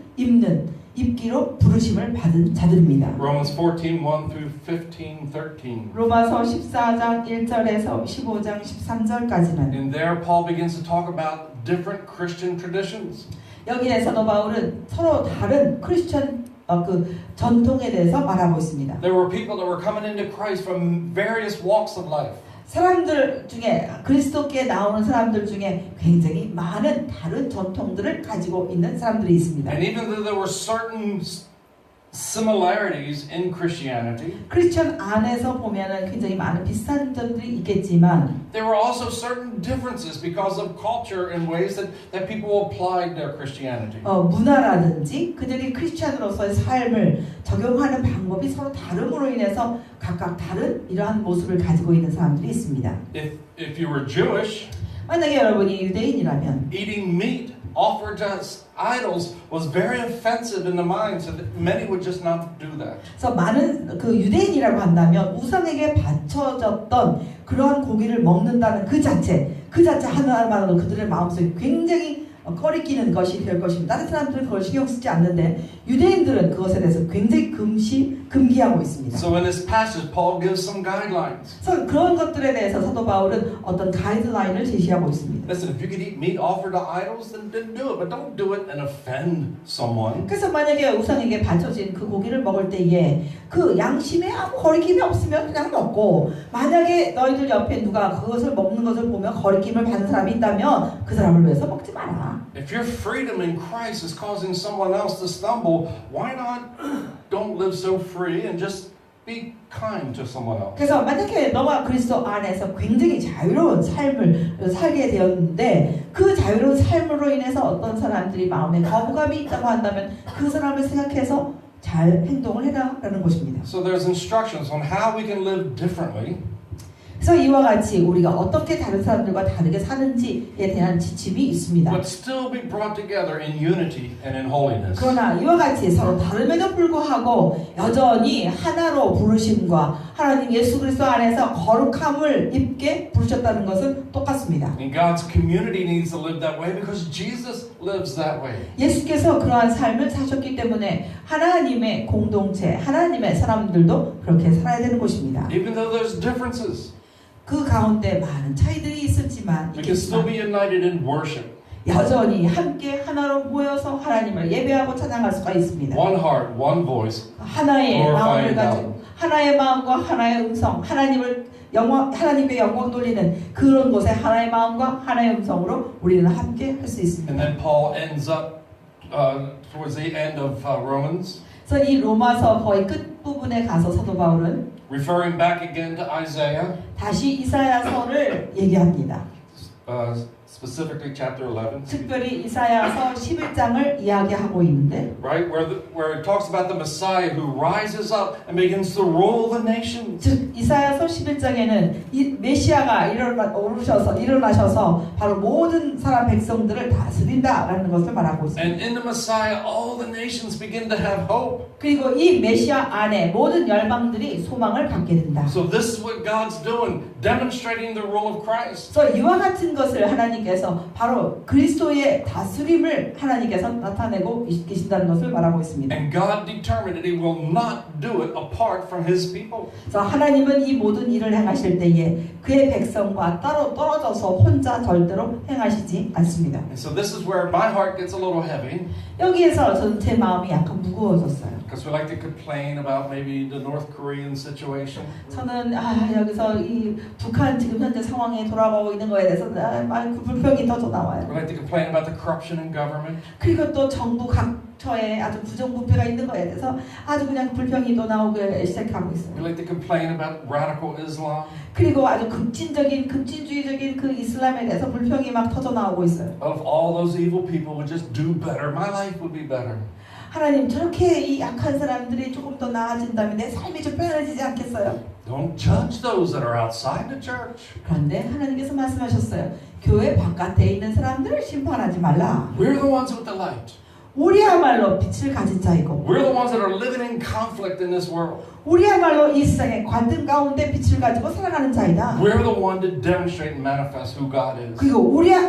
입기로 부르심을 받은 자들입니다. Romans 14:1 through 15:13. 로마서 14장 1절에서 15장 13절까지는 And there Paul begins to talk about different Christian traditions. 여기에 사도 바울은 서로 다른 크리스천 그 전통에 대해서 말하고 있습니다. There were people that were coming into Christ from various walks of life. 사람들 중에 그리스도께 나오는 사람들 중에 굉장히 많은 다른 전통들을 가지고 있는 사람들이 있습니다. And even though there were certain similarities in Christianity, 크리스천 안에서 보면은 굉장히 많은 비슷한 점들이 있겠지만 there were also certain differences because of culture and ways that people applied their Christianity. 문화라든지 그들이 크리스천으로서의 삶을 적용하는 방법이 서로 다름으로 인해서 각각 다른 이러한 모습을 가지고 있는 사람들이 있습니다. If you were Jewish, 만약에 여러분이 유대인이라면 eating meat offered to idols was very offensive in the mind, so that many would just not do that. 그래서 많은 그 유대인이라고 한다면 우상에게 바쳐졌던 그러한 고기를 먹는다는 그 자체 하나만으로도 그들의 마음속에 굉장히 꺼리끼는 것이 될 것입니다. 다른 사람들은 그걸 신경 쓰지 않는데 유대인들은 그것에 대해서 굉장히 금기하고 있습니다. So in this passage, Paul gives some guidelines. 그래서 그런 것들에 대해서 사도 바울은 어떤 가이드라인을 제시하고 있습니다. Listen, if you could eat meat offered to idols, then do it. But don't do it and offend someone. 그래서 만약에 우상에게 바쳐진 그 고기를 먹을 때에 그 양심에 아무 거리낌이 없으면 그냥 먹고, 만약에 너희들 옆에 누가 그것을 먹는 것을 보면 거리낌을 받는 사람이 있다면 그 사람을 위해서 먹지 마라. If your freedom in Christ is causing someone else to stumble, why not don't live so free and just be kind to someone else? 그래서 만약에 너가 그리스도 안에서 굉장히 자유로운 삶을 살게 되었는데 그 자유로운 삶으로 인해서 어떤 사람들이 마음에 거부감이 있다고 한다면 그 사람을 생각해서 잘 행동을 해라라는 것입니다. So there's instructions on how we can live differently. 그래서 이와 같이 우리가 어떻게 다른 사람들과 다르게 사는지에 대한 지침이 있습니다. But still be brought together in unity and in holiness. 그러나 이와 같이 서로 다름에도 불구하고 여전히 하나로 부르심과 하나님 예수 그리스도 안에서 거룩함을 입게 부르셨다는 것은 똑같습니다. And God's community needs to live that way because Jesus lives that way. 예수께서 그러한 삶을 사셨기 때문에 하나님의 공동체, 하나님의 사람들도 그렇게 살아야 되는 것입니다. Even though there's differences, 그 가운데 많은 차이들이 있었지만 we can still be united in worship. 여전히 함께 하나로 모여서 하나님을 예배하고 찬양할 수가 있습니다. One heart, one voice. 하나의 마음을 가지고 하나의 마음과 하나의 음성, 하나님께 영광 돌리는 그런 곳에 하나의 마음과 하나의 음성으로 우리는 함께 할 수 있습니다. And then Paul ends up towards the end of Romans, 그래서 이 로마서 거의 끝 부분에 가서 사도 바울은 referring back again to Isaiah, 다시 이사야서를 얘기합니다. specifically chapter 11. 특별히 이사야서 11장을 이야기하고 있는데, Right, where it talks about the Messiah who rises up and begins to rule the nations. 즉 이사야서 11장에는 이 메시아가 일어나셔서 바로 모든 사람 백성들을 다스린다라는 것을 말하고 있습니다. And in the Messiah, all the nations begin to have hope. 그리고 이 메시아 안에 모든 열방들이 소망을 갖게 된다. So this is what God's doing, demonstrating the rule of Christ. 그래서 이와 같은 것을 하나님께서 바로 그리스도의 다스림을 하나님께서 나타내고 계신다는 것을 말하고 있습니다. And God determined that He will not do it apart from His people. 그래서 하나님은 이 모든 일을 행하실 때에 그의 백성과 따로 떨어져서 혼자 절대로 행하시지 않습니다. And so this is where my heart gets a little heavy. 여기에서 저는 제 마음이 약간 무거워졌어요. Because we like to complain about maybe the North Korean situation. 저는 여기서 이 북한 지금 현재 상황에 돌아가고 있는 거에 대해서 그 불평이 더 나와요. We like to complain about the corruption in government. 그리고 또 정부 각처에 아주 부정부패가 있는 거에 대해서 아주 그냥 불평이 또 나오기 시작하고 있어요. We like to complain about radical Islam. 그리고 아주 급진주의적인 그 이슬람에 대해서 불평이 막 터져 나오고 있어요. If all those evil people would just do better, my life would be better. 하나님, 저렇게 이 약한 사람들이 조금 더 나아진다면 내 삶이 좀 편해지지 않겠어요? Don't judge those that are outside the church. 그런데 하나님께서 말씀하셨어요. 교회 바깥에 있는 사람들을 심판하지 말라. We're the ones with the light. 우리야말로 빛을 가진 자이고 We're the ones that are living in conflict in this world. 우리야말로 이 세상의 관등 가운데 빛을 가지고 살아가는 자이다. We're the one to demonstrate and manifest who God is. 그리고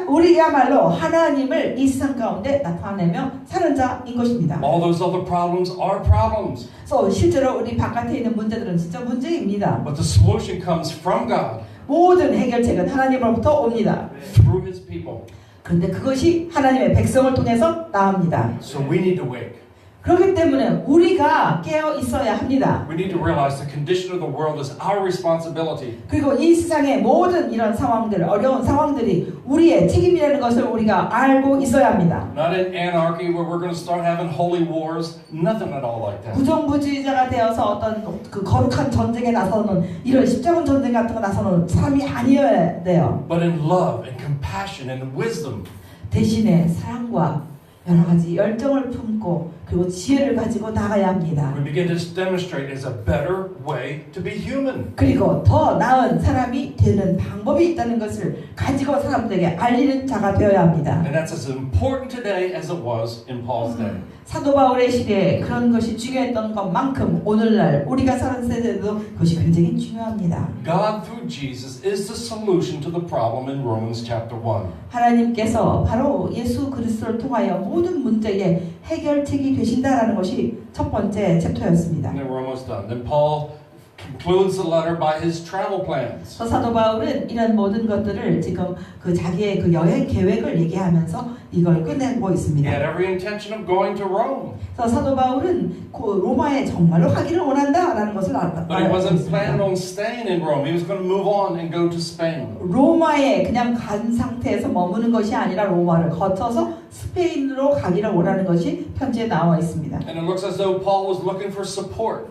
우리야말로 하나님을 이 세상 가운데 나타내며 사는 자인 것입니다. All those other problems are problems. 그래서 실제로 우리 바깥에 있는 문제들은 진짜 문제입니다. But the solution comes from God 모든 해결책은 하나님으로부터 옵니다. through His people. 그런데 그것이 하나님의 백성을 통해서 나옵니다. So we need to wake. 그렇기 때문에 우리가 깨어 있어야 합니다. We need to realize the condition of the world is our responsibility. 그리고 이 세상의 모든 이런 상황들, 어려운 상황들이 우리의 책임이라는 것을 우리가 알고 있어야 합니다. Not in anarchy where we're going to start having holy wars. Nothing at all like that. 부정부주의자가 되어서 어떤 그 거룩한 전쟁에 나서는 이런 십자군 전쟁 같은 거 나서는 사람이 아니어야 돼요. But in love and compassion and wisdom. 대신에 사랑과 여러 가지 열정을 품고 그리고 지혜를 가지고 나가야 합니다. We begin to demonstrate as a better way to be human. 그리고 더 나은 사람이 되는 방법이 있다는 것을 가지고 사람들에게 알리는 자가 되어야 합니다. And that's as important today as it was in Paul's day. 사도 바울의 시대에 그런 것이 중요했던 것만큼 오늘날 우리가 사는 세대도 그것이 굉장히 중요합니다. God through Jesus is the solution to the problem in Romans chapter 1. 하나님께서 바로 예수 그리스도를 통하여 모든 문제의 해결책이 되신다라는 것이 첫 번째 챕터였습니다. And then we're almost done. Then Paul concludes the letter by his travel plans. 사도 바울은 이런 모든 것들을 지금 그 자기의 그 여행 계획을 얘기하면서 이걸 끝내고 He 있습니다. had every intention of going to Rome, 그래서 사도 바울은 그 로마에 정말로 가기를 원한다라는 것을 but he 알고 wasn't planning 있습니다. on staying in Rome. He was going to move on and go to Spain. 로마에 그냥 간 상태에서 머무는 것이 아니라 로마를 거쳐서 스페인으로 가기를 원하는 것이 편지에 나와 있습니다. And it looks as though Paul was looking for support.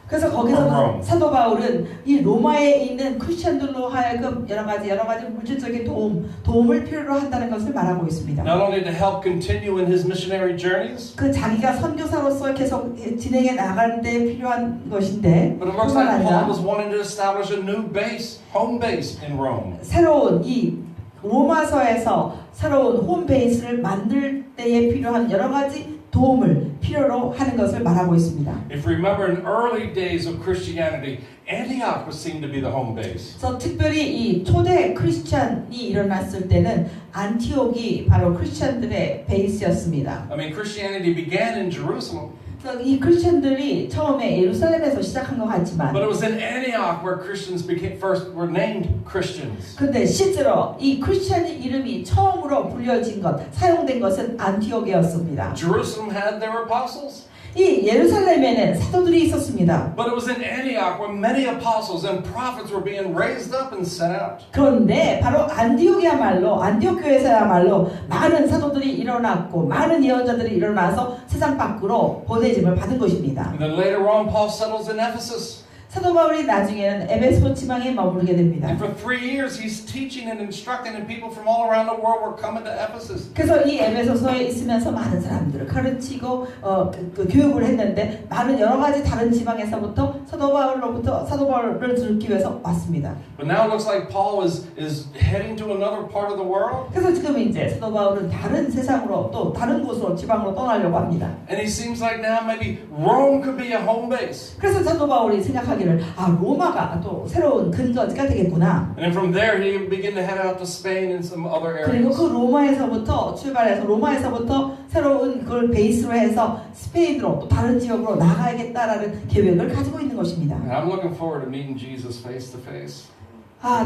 그래서 거기서 사도 바울은 이 로마에 있는 크리스천들로 하여금 여러 가지 물질적인 도움을 필요로 한다는 것을 말하고 있습니다. Not only to help continue in his missionary journeys, 그 자기가 선교사로서 계속 진행해 나가는 데 필요한 것인데 but it looks 뿐만 like Paul 아니라 was wanting to establish a new base, home base in Rome. 새로운 이 로마서에서 새로운 홈베이스를 만들 때에 필요한 여러 가지 도움을 필요로 하는 것을 말하고 있습니다. If you remember in early days of Christianity, Antioch was seen to be the home base. 그래서 특별히 이 초대 크리스천이 일어났을 때는 안티옥이 바로 크리스천들의 베이스였습니다. I mean, Christianity began in Jerusalem, 그래서 이 크리스천들이 처음에 예루살렘에서 시작한 것 같지만 but it was in Antioch where Christians were named Christians. 근데 실제로 이 크리스천 이름이 처음으로 불려진 것, 사용된 것은 안티옥이었습니다. Jerusalem had their apostles, 이 예루살렘에는 사도들이 있었습니다. but it was in Antioch where many apostles and prophets were being raised up and sent out. 그런데 바로 안티옥이야말로 안티옥 교회에서야말로 많은 사도들이 일어났고 많은 예언자들이 일어나서 세상 밖으로 보내짐을 받은 것입니다. And then later on, Paul settles in Ephesus. 사도 바울이 나중에는 에베소 지방에 머무르게 됩니다. And for 3 years, he's teaching and instructing, and people from all around the world were coming to Ephesus. 그래서 이 에베소서에 있으면서 많은 사람들을 가르치고 교육을 했는데 많은 여러 가지 다른 지방에서부터 사도 바울을 듣기 위해서 왔습니다. But now it looks like Paul is heading to another part of the world. 그래서 지금 이제 사도 바울은 다른 세상으로 또 다른 곳으로 지방으로 떠나려고 합니다. And he seems like now maybe Rome could be a home base. 그래서 사도 바울이 생각하기를 로마가 또 새로운 근거지가 되겠구나. And then from there, he would begin to head out to Spain and some other 그리고 areas. 그 로마에서부터 출발해서 로마에서부터 새로운 그걸 베이스로 해서 스페인으로 또 다른 지역으로 나가야겠다라는 계획을 가지고 있는 것입니다. And I'm looking forward to meeting Jesus face to face.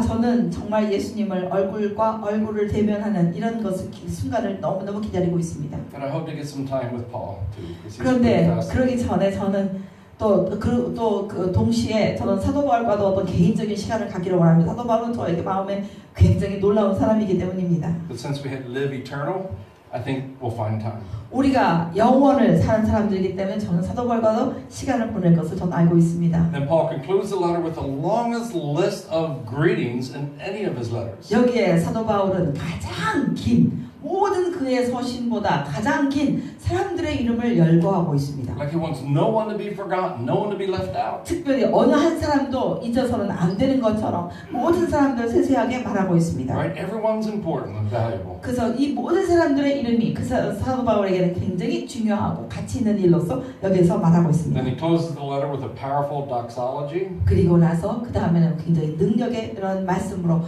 저는 정말 예수님을 얼굴과 얼굴을 대면하는 이런 순간을 너무너무 기다리고 있습니다. And I hope to get some time with Paul too. because he's 그런데 pretty fascinating. 그러기 전에 저는 그 동시에 저는 사도 바울과도 어떤 개인적인 시간을 갖기를 원합니다. 사도 바울은 저에게 마음에 굉장히 놀라운 사람이기 때문입니다. But since we had live eternal, I think we'll find time. 우리가 영원을 사는 사람들이기 때문에 저는 사도 바울과도 시간을 보낼 것을 저는 알고 있습니다. Then Paul concludes the letter with the longest list of greetings in any of his letters. 여기에 사도 바울은 가장 긴 모든 그의 서신보다 가장 긴 사람들의 이름을 열거하고 있습니다. Like he wants no one to be forgotten, no one to be left out. 특별히 어느 한 사람도 잊어서는 안 되는 것처럼 모든 사람들 세세하게 말하고 있습니다. Right? Everyone's important and valuable. 그래서 이 모든 사람들의 이름이 그 사도 바울에게는 굉장히 중요하고 가치 있는 일로서 여기서 말하고 있습니다. Then he closes the letter with a powerful doxology. 그리고 나서 그 다음에는 굉장히 능력의 이런 말씀으로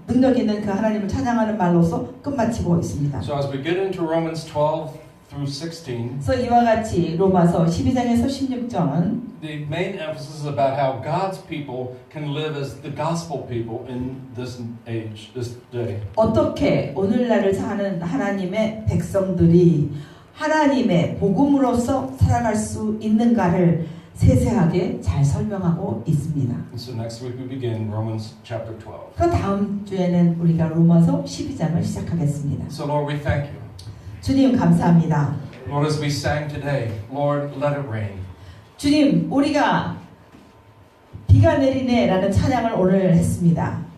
능력 있는 그 하나님을 찬양하는 말로서 끝마치고 있습니다. So as we get into Romans 12 through 16, 그래서 이와 같이 로마서 12장에서 16장은 the main emphasis is about how God's people can live as the gospel people in this age, this day. 어떻게 오늘날을 사는 하나님의 백성들이 하나님의 복음으로서 살아갈 수 있는가를 세세하게 잘 설명하고 있습니다. And so next week we begin Romans chapter 12. 그 다음 주에는 우리가 로마서 12장을 시작하겠습니다. So Lord, we thank you. 주님 감사합니다. Lord, as we sang today, Lord, let it rain. 주님, 우리가 비가 내리네라는 찬양을 오늘 했습니다.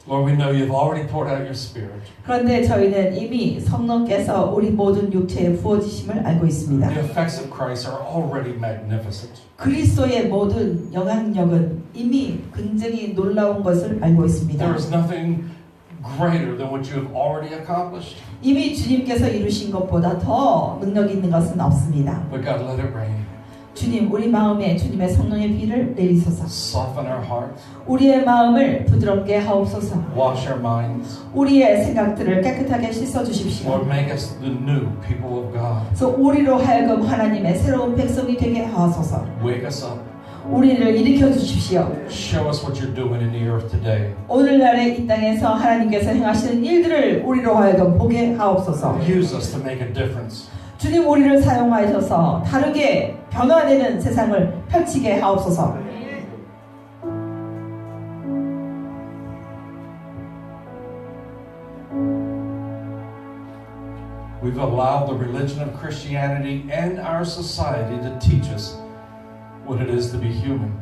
Lord, we know you've already poured out your Spirit. 그런데 저희는 이미 성령께서 우리 모든 육체에 부어지심을 알고 있습니다. The effects of Christ are already magnificent. 그리스도의 모든 영향력은 이미 굉장히 놀라운 것을 알고 있습니다. There is nothing greater than what you have already accomplished. 이미 주님께서 이루신 것보다 더 능력 있는 것은 없습니다. But God, let it rain. 주님, 우리 마음에 주님의 성령의 비를 내리소서. Soften our hearts. 우리의 마음을 부드럽게 하옵소서. Wash our minds. 우리의 생각들을 깨끗하게 씻어 주십시오. Lord, make us the new people of God. 그래서 우리로 하여금 하나님의 새로운 백성이 되게 하소서. Wake us up. 우리를 일으켜 주십시오. Show us what you're doing in the earth today. 오늘날의 이 땅에서 하나님께서 행하시는 일들을 우리로 하여금 보게 하옵소서. Use us to make a difference. 주님, 우리를 사용하셔서 다르게 변화되는 세상을 펼치게 하옵소서. We've allowed the religion of Christianity and our society to teach us what it is to be human.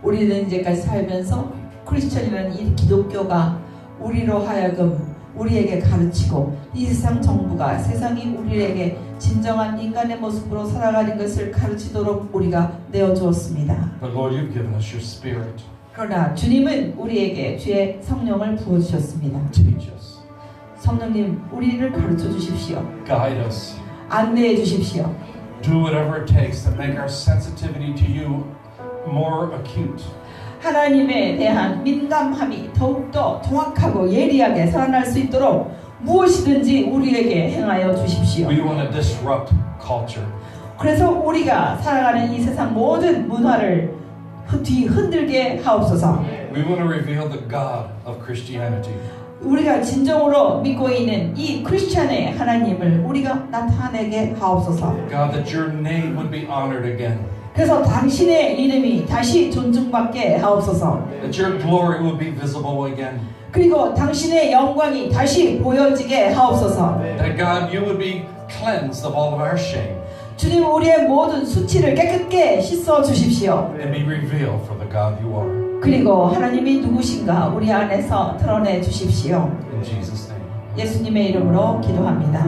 우리는 이제까지 살면서 크리스천이라는 이 기독교가 우리로 하여금 우리에게 가르치고 이 세상 정부가 세상이 우리에게 진정한 인간의 모습으로 살아가는 것을 가르치도록 우리가 내어주었습니다. But Lord, you've given us your spirit. 그러나 주님은 우리에게 주의 성령을 부어주셨습니다. Teach us. 성령님, 우리를 가르쳐 주십시오. Guide us. 안내해 주십시오. Do whatever it takes to make our sensitivity to you more acute. 하나님에 대한 민감함이 더욱더 정확하고 예리하게 살아날 수 있도록 무엇이든지 우리에게 행하여 주십시오. We want to disrupt culture. 그래서 우리가 살아가는 이 세상 모든 문화를 뒤흔들게 하옵소서. We want to reveal the God of Christianity. 우리가 진정으로 믿고 있는 이 크리스천의 하나님을 우리가 나타내게 하옵소서. God, that your name would be honored again. 그래서 당신의 이름이 다시 존중받게 하옵소서. That your glory will be visible again. 그리고 당신의 영광이 다시 보여지게 하옵소서. That God, you would be cleansed of all of our shame 주님, 우리의 모든 수치를 깨끗게 씻어 주십시오. and be revealed for the God you are. 그리고 하나님이 누구신가 우리 안에서 드러내 주십시오. In Jesus' name. 예수님의 이름으로 기도합니다.